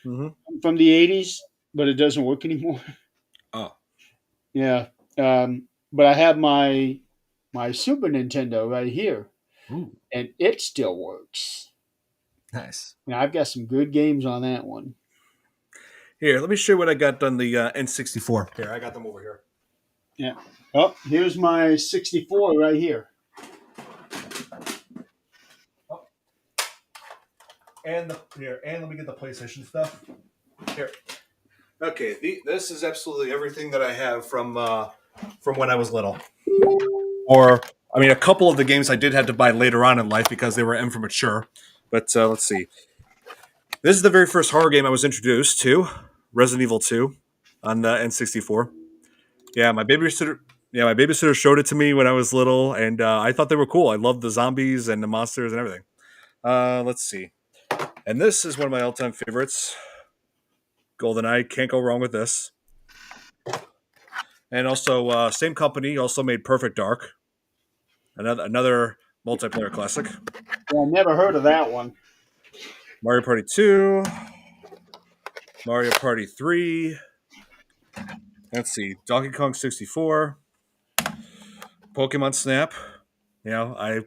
mm-hmm. from the '80s, but it doesn't work anymore. Oh, Yeah, but I have my Super Nintendo right here, ooh, and it still works. nice. Now I've got some good games on that one. Here, let me show you what I got on the N64. Here, I got them over here. Yeah. Oh, here's my 64 right here. Oh, and let me get the PlayStation stuff. Here. Okay, this is absolutely everything that I have from when I was little. Or I mean, a couple of the games I did have to buy later on in life because they were M for mature. But let's see. This is the very first horror game I was introduced to, Resident Evil 2 on the N64. Yeah, my babysitter. Yeah, my babysitter showed it to me when I was little, and I thought they were cool. I loved the zombies and the monsters and everything. Let's see. And this is one of my all-time favorites. GoldenEye, can't go wrong with this. And also, same company also made Perfect Dark, another multiplayer classic. Yeah, I never heard of that one. Mario Party 2, Mario Party 3. Let's see, Donkey Kong 64, Pokemon Snap. You know, I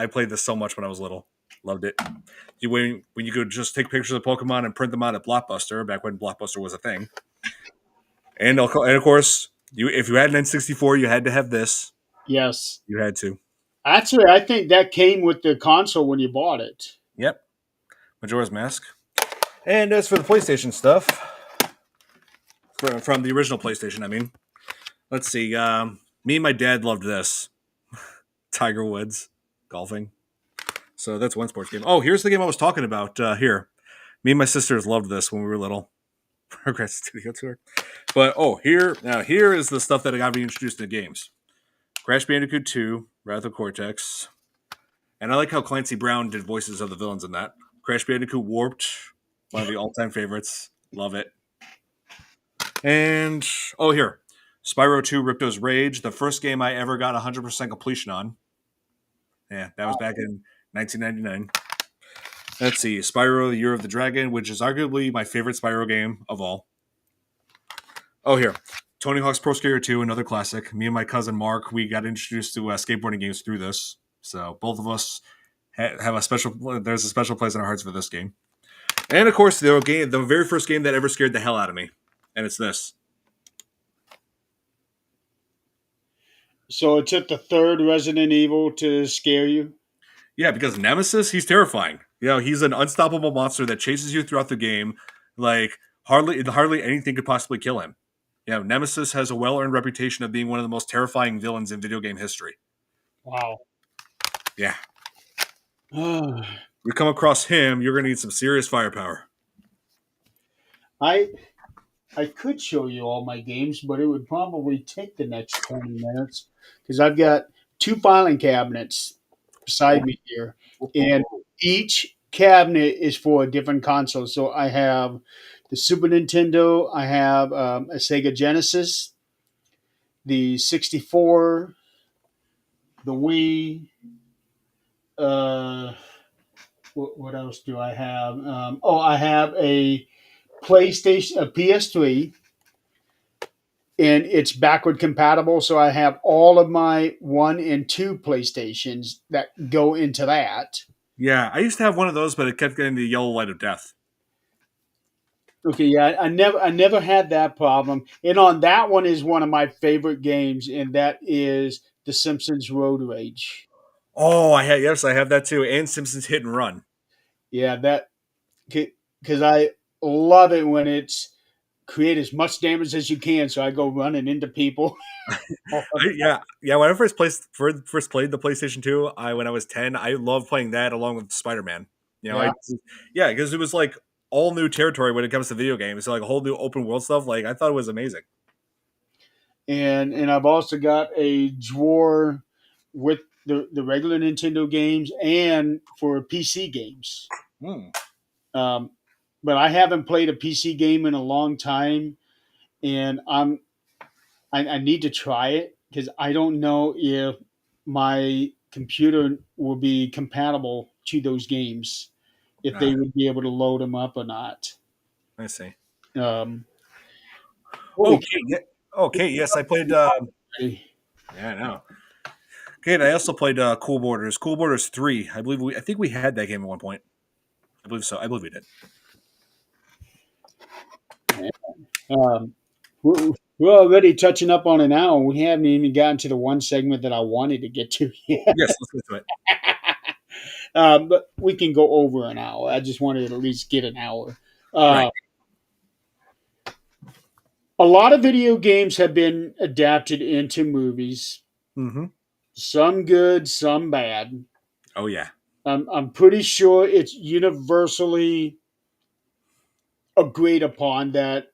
played this so much when I was little. Loved it. When you could just take pictures of Pokemon and print them out at Blockbuster back when Blockbuster was a thing. And of course, if you had an N64, you had to have this. Yes. You had to. Actually, I think that came with the console when you bought it. Yep. Majora's Mask. And as for the PlayStation stuff, from the original PlayStation, I mean, let's see. Me and my dad loved this. Tiger Woods, golfing. So that's one sports game. Oh, here's the game I was talking about. Here, me and my sisters loved this when we were little. Progress Studio Tour. But here is the stuff that I got me introduced to games. Crash Bandicoot 2, Wrath of Cortex, and I like how Clancy Brown did voices of the villains in that. Crash Bandicoot Warped, one of the all-time favorites. Love it. And here, Spyro 2, Ripto's Rage, the first game I ever got 100% completion on. Yeah, that was back in 1999. Let's see, Spyro: The Year of the Dragon, which is arguably my favorite Spyro game of all. Oh, here, Tony Hawk's Pro Skater 2, another classic. Me and my cousin Mark, we got introduced to skateboarding games through this. So both of us have a special. There's a special place in our hearts for this game. And of course, the very first game that ever scared the hell out of me, and it's this. So it took the third Resident Evil to scare you? Yeah, because Nemesis, he's terrifying. You know, he's an unstoppable monster that chases you throughout the game. Like hardly anything could possibly kill him. You know, Nemesis has a well-earned reputation of being one of the most terrifying villains in video game history. Wow. Yeah. You come across him, you're going to need some serious firepower. I I could show you all my games, but it would probably take the next 20 minutes because I've got two filing cabinets beside me here, and each cabinet is for a different console. So I have the Super Nintendo, I have a Sega Genesis, the 64, the Wii. Uh, what else do I have? I have a PlayStation, a PS3, and it's backward compatible. So I have all of my 1 and 2 PlayStations that go into that. Yeah, I used to have one of those, but it kept getting the yellow light of death. Okay, yeah, I never had that problem. And on that one is one of my favorite games, and that is The Simpsons Road Rage. Oh, I have that too, and Simpsons Hit and Run. Yeah, that because I love it when it's create as much damage as you can. So I go running into people. Yeah. When I first played the PlayStation 2, when I was 10, I loved playing that along with Spider Man. You know, Yeah, yeah, because it was like all new territory when it comes to video games. So like a whole new open world stuff. Like I thought it was amazing. and I've also got a drawer with the regular Nintendo games and for PC games. Hmm. Um, but I haven't played a PC game in a long time, and I need to try it because I don't know if my computer will be compatible to those games, if Ah, they would be able to load them up or not. I see. Um, holy Okay. Yeah. Okay. Yes, I played. cow. Yeah, I know. Okay, and I also played Cool Borders. Cool Borders 3. I think we had that game at one point. I believe so. I believe we did. Um, we're already touching up on an hour. We haven't even gotten to the one segment that I wanted to get to yet. Yes, let's get to it. But we can go over an hour. I just wanted to at least get an hour. Right. Uh, a lot of video games have been adapted into movies. Mm-hmm. Some good, some bad. Oh yeah. I'm pretty sure it's universally agreed upon that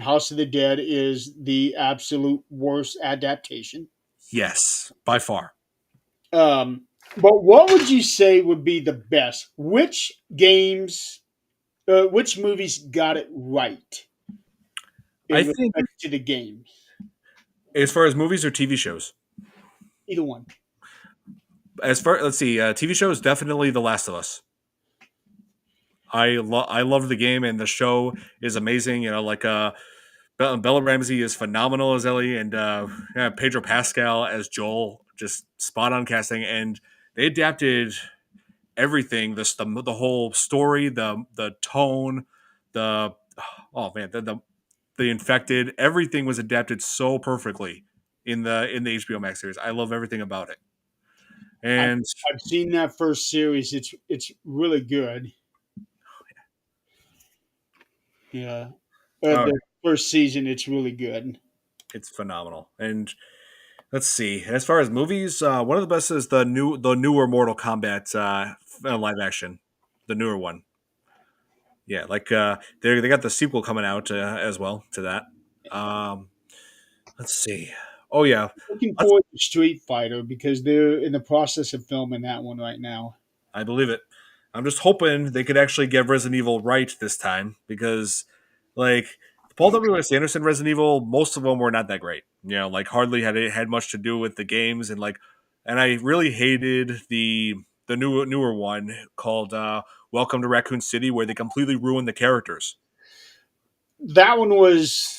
House of the Dead is the absolute worst adaptation. Yes, by far. Um, but what would you say would be the best? Which movies got it right I in think respect to the games? as far as movies or TV shows, Either one. as far let's see, TV shows definitely The Last of Us. I love the game and the show is amazing. You know, like Bella Ramsey is phenomenal as Ellie, and yeah, Pedro Pascal as Joel, just spot on casting. And they adapted everything, the whole story, the tone, the oh man, the infected, everything was adapted so perfectly in the HBO Max series. I love everything about it. I've, And I've seen that first series. It's really good. Yeah, oh, the first season it's really good. it's phenomenal. And let's see. As far as movies, one of the best is the newer Mortal Kombat live action, the newer one. Yeah, like they got the sequel coming out as well to that. Um, let's see. Oh yeah, Looking let's, forward to Street Fighter because they're in the process of filming that one right now. I believe it. I'm just hoping they could actually get Resident Evil right this time because, like, Paul W. S. Anderson Resident Evil, most of them were not that great. You know, like hardly had much to do with the games, and and I really hated the newer one called Welcome to Raccoon City, where they completely ruined the characters. That one was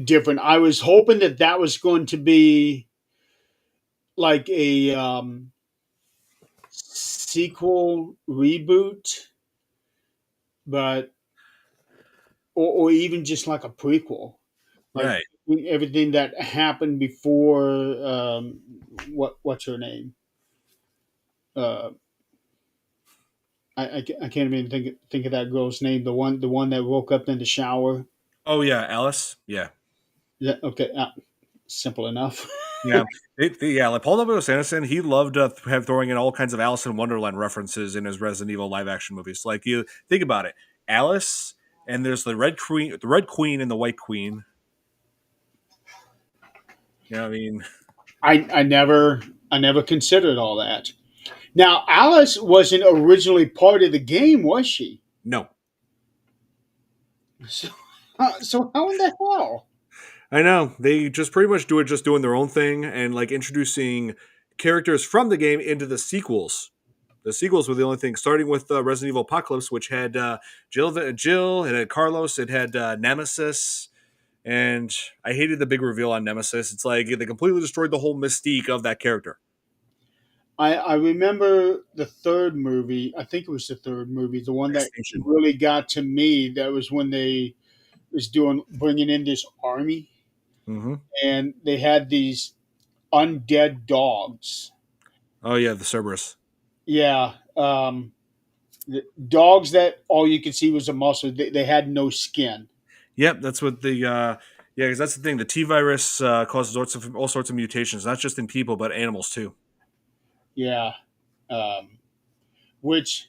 different. I was hoping that that was going to be like a sequel reboot, but or even just like a prequel, like Right. everything that happened before. What's her name? Uh, I can't even think of that girl's name. The one that woke up in the shower. Oh yeah, Alice. Yeah. Yeah, okay, simple enough. Yeah, yeah, like Paul W. S. Anderson, he loved have throwing in all kinds of Alice in Wonderland references in his Resident Evil live action movies. Like you think about it, Alice, and there's the Red Queen, and the White Queen. You know, what I mean, I never considered all that. Now Alice wasn't originally part of the game, was she? no, So, so how in the hell? I know they just pretty much do it, just doing their own thing and like introducing characters from the game into the sequels. The sequels were the only thing, starting with Resident Evil Apocalypse, which had Jill, it had Carlos, it had Nemesis, and I hated the big reveal on Nemesis. It's like they completely destroyed the whole mystique of that character. I remember the third movie. I think it was the third movie, the one that Extinction. really got to me. That was when they was doing bringing in this army, Mm-hmm. and they had these undead dogs. Oh yeah, the Cerberus. Yeah, the dogs that all you could see was a muscle. They had no skin. Yep, that's what the yeah, because that's the thing. The T virus causes all sorts of mutations, not just in people but animals too. Yeah, um, which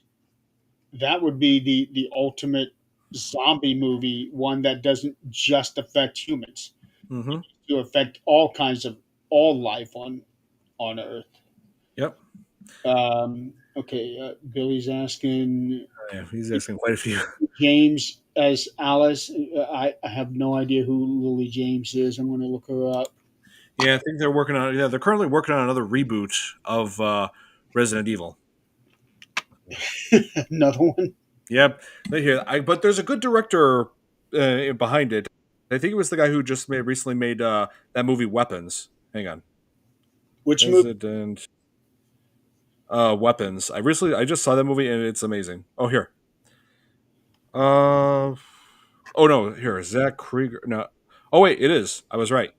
that would be the ultimate zombie movie, one that doesn't just affect humans, Mm-hmm. to affect all kinds of all life on Earth. Yep. Okay, Billy's asking Yeah, he's asking quite a few. James as Alice. I have no idea who Lily James is. I'm going to look her up. Yeah, I think they're working on. Yeah, they're currently working on another reboot of Resident Evil. Another one. Yep. But there's a good director behind it. I think it was the guy who just recently made that movie Weapons. Hang on, Which movie? Resident Weapons. I just saw that movie and it's amazing. Oh here. Uh oh no, here Zach Krieger. No. Oh wait, it is. I was right.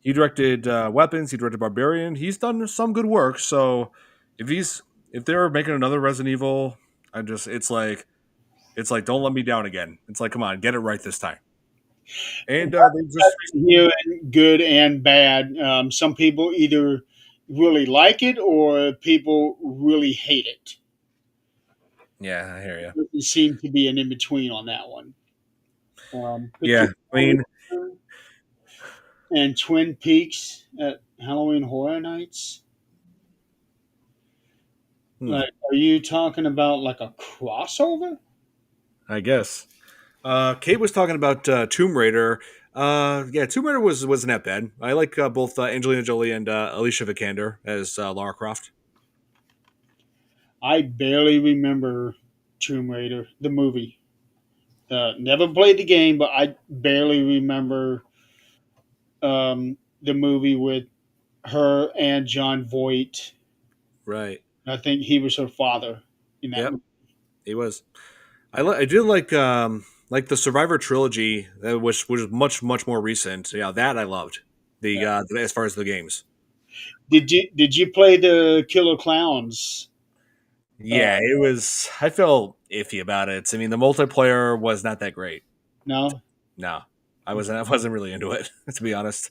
He directed Weapons. He directed Barbarian. He's done some good work. So if he's if they're making another Resident Evil, I just it's like don't let me down again. It's like come on, get it right this time. And they just Hearing good and bad. Some people either really like it or people really hate it. Yeah, I hear you. There doesn't seem to be an in between on that one. But Yeah, I mean, and Twin Peaks at Halloween Horror Nights. hmm, Like, are you talking about like a crossover? I guess. Kate was talking about Tomb Raider. Yeah, Tomb Raider wasn't that bad. I like both Angelina Jolie and Alicia Vikander as Lara Croft. I barely remember Tomb Raider, the movie. Never played the game, but I barely remember the movie with her and John Voight. Right. I think he was her father in that Yep. movie. He was. I did like the Survivor trilogy, which was much more recent. Yeah, that I loved. Yeah. As far as the games. Did you play the Killer Clowns? Uh, Yeah, it was. I felt iffy about it. I mean, the multiplayer was not that great. no, No, I wasn't. I wasn't really into it, to be honest.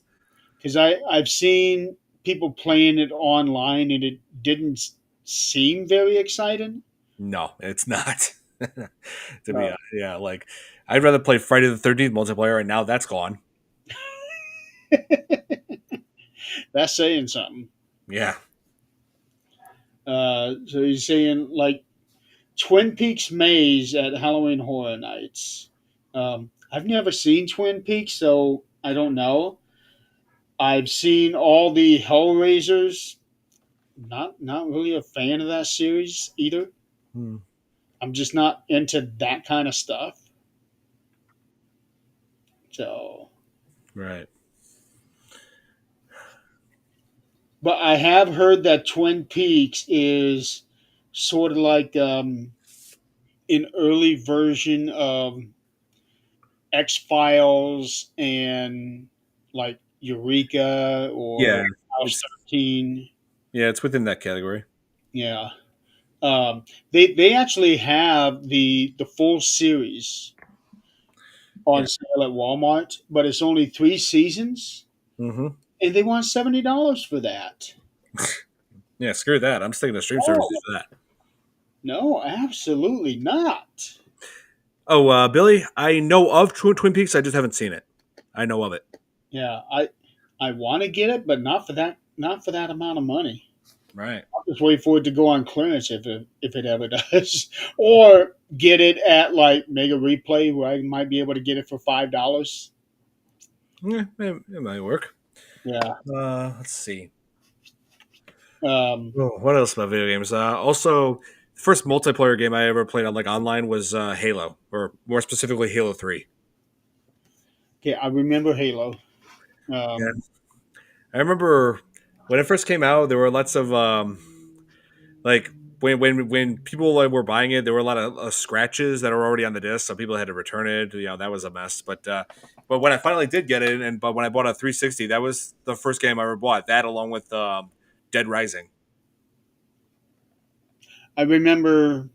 because I've seen people playing it online and it didn't seem very exciting. No, it's not. To be Uh, honest, yeah, like I'd rather play Friday the 13th multiplayer, and now that's gone. that's saying something. Yeah, So you're saying like Twin Peaks Maze at Halloween Horror Nights. I've never seen Twin Peaks, so I don't know. I've seen all the Hellraisers. Not really a fan of that series either. hmm. I'm just not into that kind of stuff. So, Right. but I have heard that Twin Peaks is sort of like an early version of X Files and like Eureka or Yeah, House it's 13. it's within that category. Yeah. They actually have the full series Yeah. on sale at Walmart, but it's only 3 seasons, hmm and they want $70 for that. Yeah. Screw that. I'm sticking to stream Oh services for that. no, absolutely not. Oh, Billy, I know of Twin Peaks. I just haven't seen it. I know of it. Yeah, I want to get it, but not for that. Not for that amount of money. Right. I'll just wait for it to go on clearance if it ever does, or get it at like Mega Replay where I might be able to get it for $5. Yeah, it might work. Yeah. Let's see. Um, Oh, what else about video games? Also, the first multiplayer game I ever played on like online was Halo, or more specifically, Halo 3. okay, I remember Halo. Yeah, Um, I remember when it first came out, there were lots of like when people like, were buying it, there were a lot of scratches that were already on the disc, so people had to return it. You know, that was a mess. But when I finally did get it, but when I bought a 360, that was the first game I ever bought. That along with Dead Rising. I remember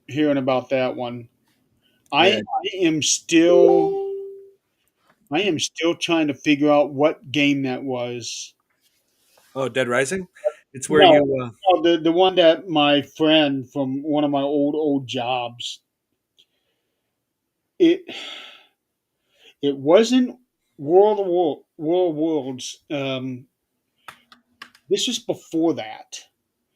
hearing about that one. I, Yeah. I am still I am still trying to figure out what game that was. Oh, Dead Rising. It's where No, you. no, the one that my friend from one of my old jobs. It it wasn't World Worlds. This was before that.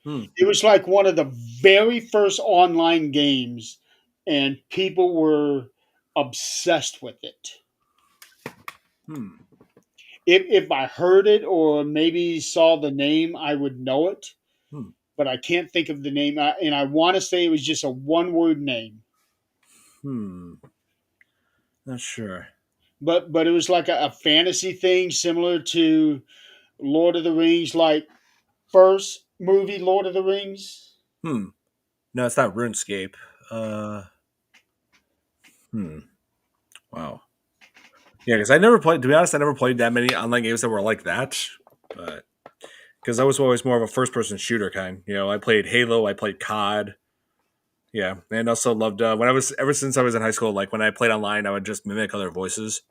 Hmm. It was like one of the very first online games, and people were obsessed with it. Hmm. If I heard it or maybe saw the name, I would know it, Hmm. but I can't think of the name. And I want to say it was just a one word name, Hmm. Not sure. but it was like a fantasy thing similar to Lord of the Rings, like first movie Lord of the Rings. Hmm. No, it's not RuneScape. Uh. Hmm. Wow. Yeah, because I never played. To be honest, I never played that many online games that were like that. But because I was always more of a first-person shooter kind. You know, I played Halo. I played COD. Yeah, and also loved when I was ever since I was in high school. Like when I played online, I would just mimic other voices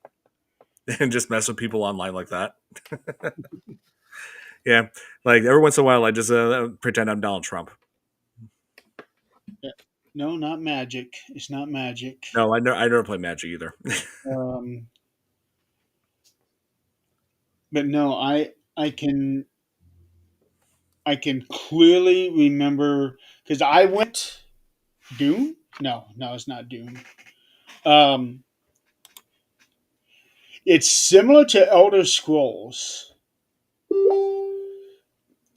and just mess with people online like that. Yeah, like every once in a while, I just pretend I'm Donald Trump. Yeah. No, not magic. It's not magic. No, I never play Magic either. Um, but no, I can clearly remember because I went Doom. No, no, it's not Doom. Um, it's similar to Elder Scrolls.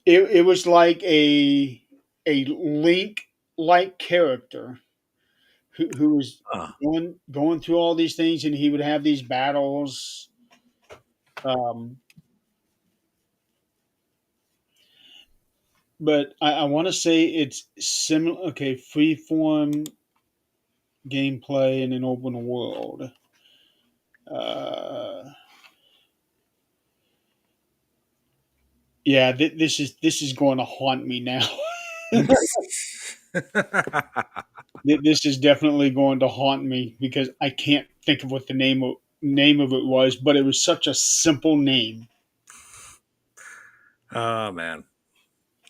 It was like a Link like character who was Huh. going through all these things, and he would have these battles. Um, but I want to say it's similar. Okay, freeform gameplay in an open world. Uh, yeah, this is going to haunt me now. This is definitely going to haunt me because I can't think of what the name of it was, but it was such a simple name. Oh man,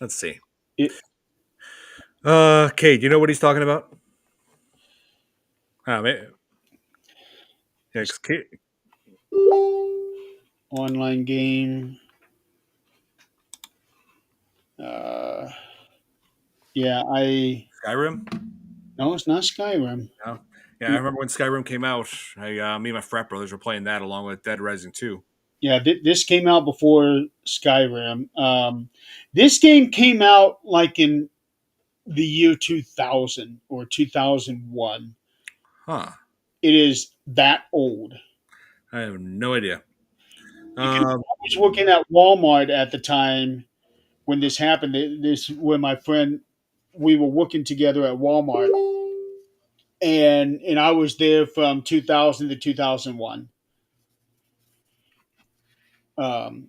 let's see. It Okay, do you know what he's talking about? Man, yeah, 'cause online game. Uh, yeah, I Skyrim. no, it's not Skyrim. No. Yeah, I remember when Skyrim came out. Me and my frat brothers were playing that along with Dead Rising 2. Yeah, this came out before Skyrim. This game came out like in the year 2000 or 2001. Huh. It is that old. I have no idea. Because Um, I was working at Walmart at the time when this happened. This when my friend we were working together at Walmart, and I was there from 2000 to 2001. Um,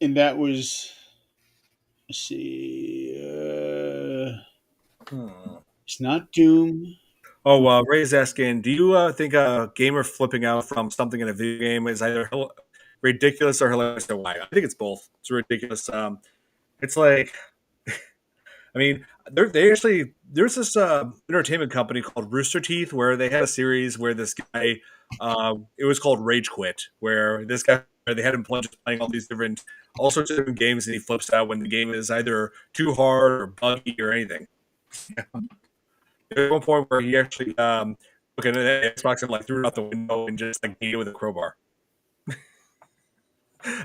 and that was let's see, hmm. it's not Doom. Oh, Ray's asking, do you think a gamer flipping out from something in a video game is either ridiculous or hilarious? Or why? I think it's both. It's ridiculous. It's like I mean, they actually there's this entertainment company called Rooster Teeth where they had a series where this guy, it was called Rage Quit, where this guy they had him just playing all sorts of different games, and he flips out when the game is either too hard or buggy or anything. There's one point where he actually looking at the Xbox and like threw it out the window and just like beat it with a crowbar.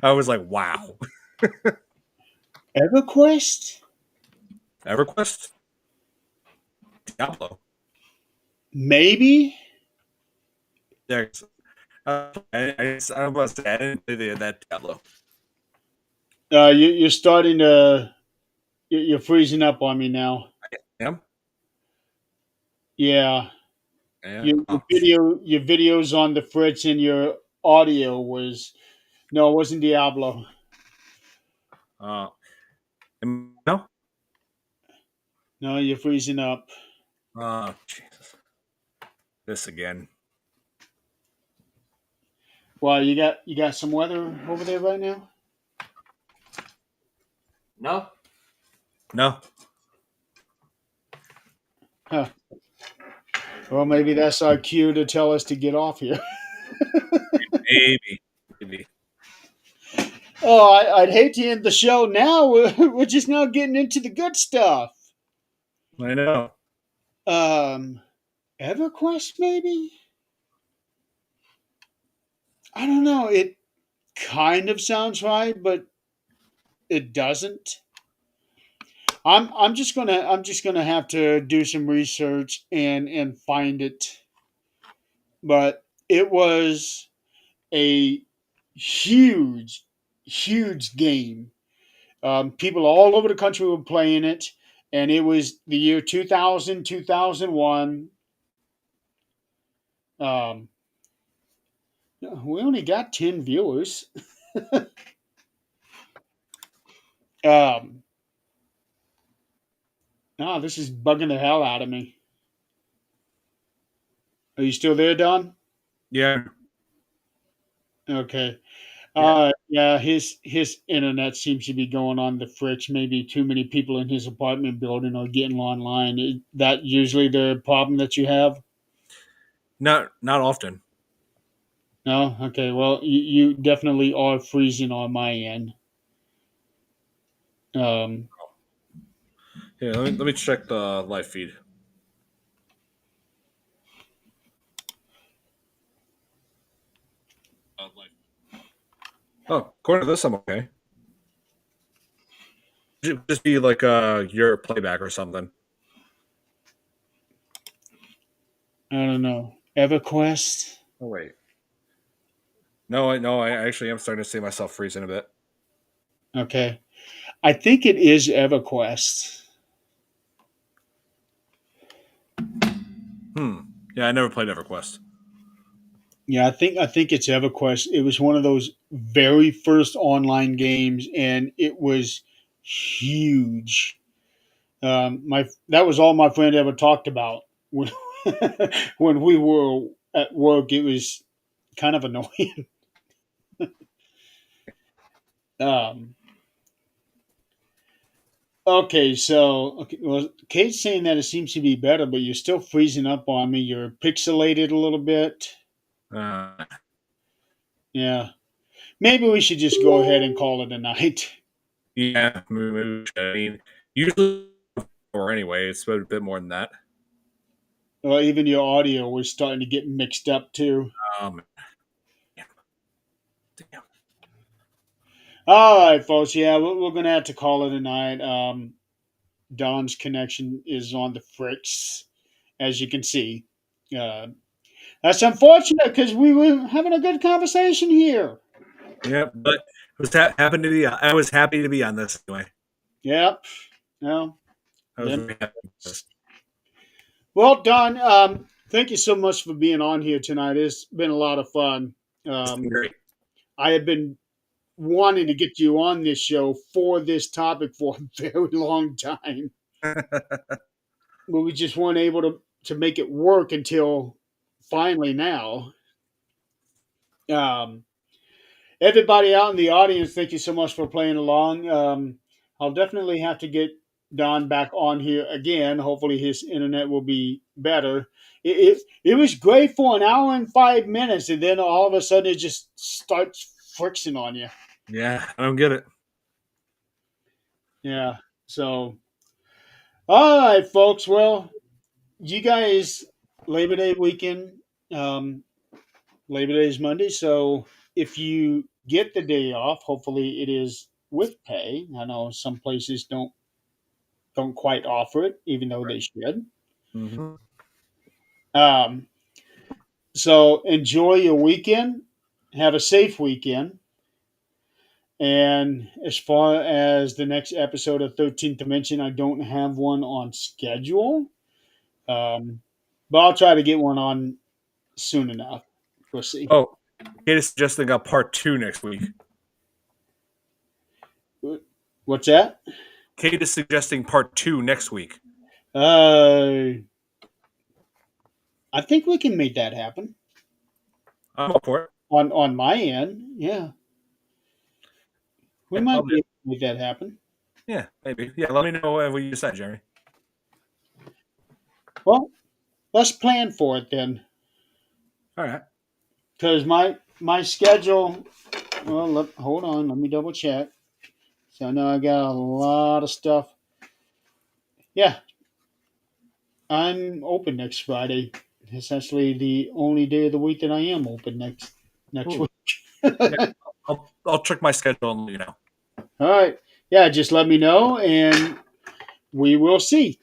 I was like, wow, EverQuest? EverQuest, Diablo. Maybe. There's I'm about to say I didn't play that Diablo. You're starting to. You're freezing up on me now. Yeah, Yeah, yeah. your videos on the fritz and your audio was no, it wasn't Diablo. Uh, no. No, you're freezing up. Jesus, this again. Well, you got some weather over there right now. No, no. Huh. Well, maybe that's our cue to tell us to get off here. Maybe, maybe. Oh, I'd hate to end the show now. We're just now getting into the good stuff. I know. Um, EverQuest, maybe. I don't know. It kind of sounds right, but it doesn't. I'm just gonna have to do some research and find it. But it was a huge, huge game. People all over the country were playing it, and it was the year 2000, 2001. Um, we only got 10 viewers. Um, no, this is bugging the hell out of me. Are you still there, Don? Yeah. Okay. Yeah. Yeah, his internet seems to be going on the fritz. Maybe too many people in his apartment building are getting online. That usually the problem that you have? Not often. No? Okay, well, you definitely are freezing on my end. Um, Yeah, let me check the live feed. Oh, according to this, I'm okay. Just be like your playback or something. I don't know. EverQuest? Oh wait, no, I actually am starting to see myself freezing a bit. Okay. I think it is EverQuest. Hmm. Yeah, I never played EverQuest. Yeah, I think it's EverQuest. It was one of those very first online games, and it was huge. My That was all my friend ever talked about when when we were at work. It was kind of annoying. Um, okay, well, Kate's saying that it seems to be better, but you're still freezing up on me. You're pixelated a little bit. Uh, Yeah, maybe we should just go ahead and call it a night. yeah, I mean, usually or anyway, it's a bit more than that. Well, even your audio was starting to get mixed up too. Um, damn, damn. All right, folks. Yeah, we're gonna have to call it a night. Don's connection is on the fritz, as you can see. Uh, that's unfortunate because we were having a good conversation here. Yeah, but it was happened to be. I was happy to be on this anyway. Yep. No. I was Then, very happy with this. well, Don, thank you so much for being on here tonight. It's been a lot of fun. It's been Um, great. I had been wanting to get you on this show for this topic for a very long time, but we just weren't able to make it work until finally now. Um, Everybody out in the audience, thank you so much for playing along. I'll definitely have to get Don back on here again. Hopefully, his internet will be better. It was great for an hour and 5 minutes, and then all of a sudden it just starts friction on you. Yeah, I don't get it. Yeah. So, all right, folks. Well, you guys, Labor Day weekend. Um, Labor Day is Monday, so if you get the day off, hopefully it is with pay. I know some places don't quite offer it, even though they should. Hmm. Um, so enjoy your weekend. Have a safe weekend. And as far as the next episode of 13th Dimension, I don't have one on schedule. Um, but I'll try to get one on soon enough. We'll see. Oh, Kate is suggesting a part two next week. What's that? Kate is suggesting part two next week. Uh, I think we can make that happen I'm up for it. on my end. Yeah, we Yeah, I'll might do be it. able to make that happen. Yeah, maybe. Yeah, let me know what you decide, Jeremy. Well, let's plan for it then, All right. because my schedule. Well, hold on. Let me double check. So I know I got a lot of stuff. Yeah, I'm open next Friday. Essentially, the only day of the week that I am open next Ooh. week. Yeah, I'll check my schedule and let you know. All right. Yeah, just let me know, and we will see.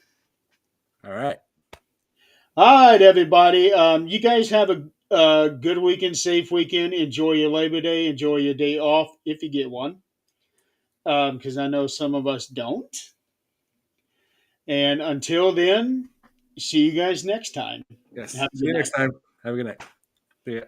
All right. All right, everybody. You guys have a good weekend, safe weekend. Enjoy your Labor Day. Enjoy your day off if you get one, because I know some of us don't. And until then, see you guys next time. Yes. Have a See good you night. next time. Have a good night. See ya.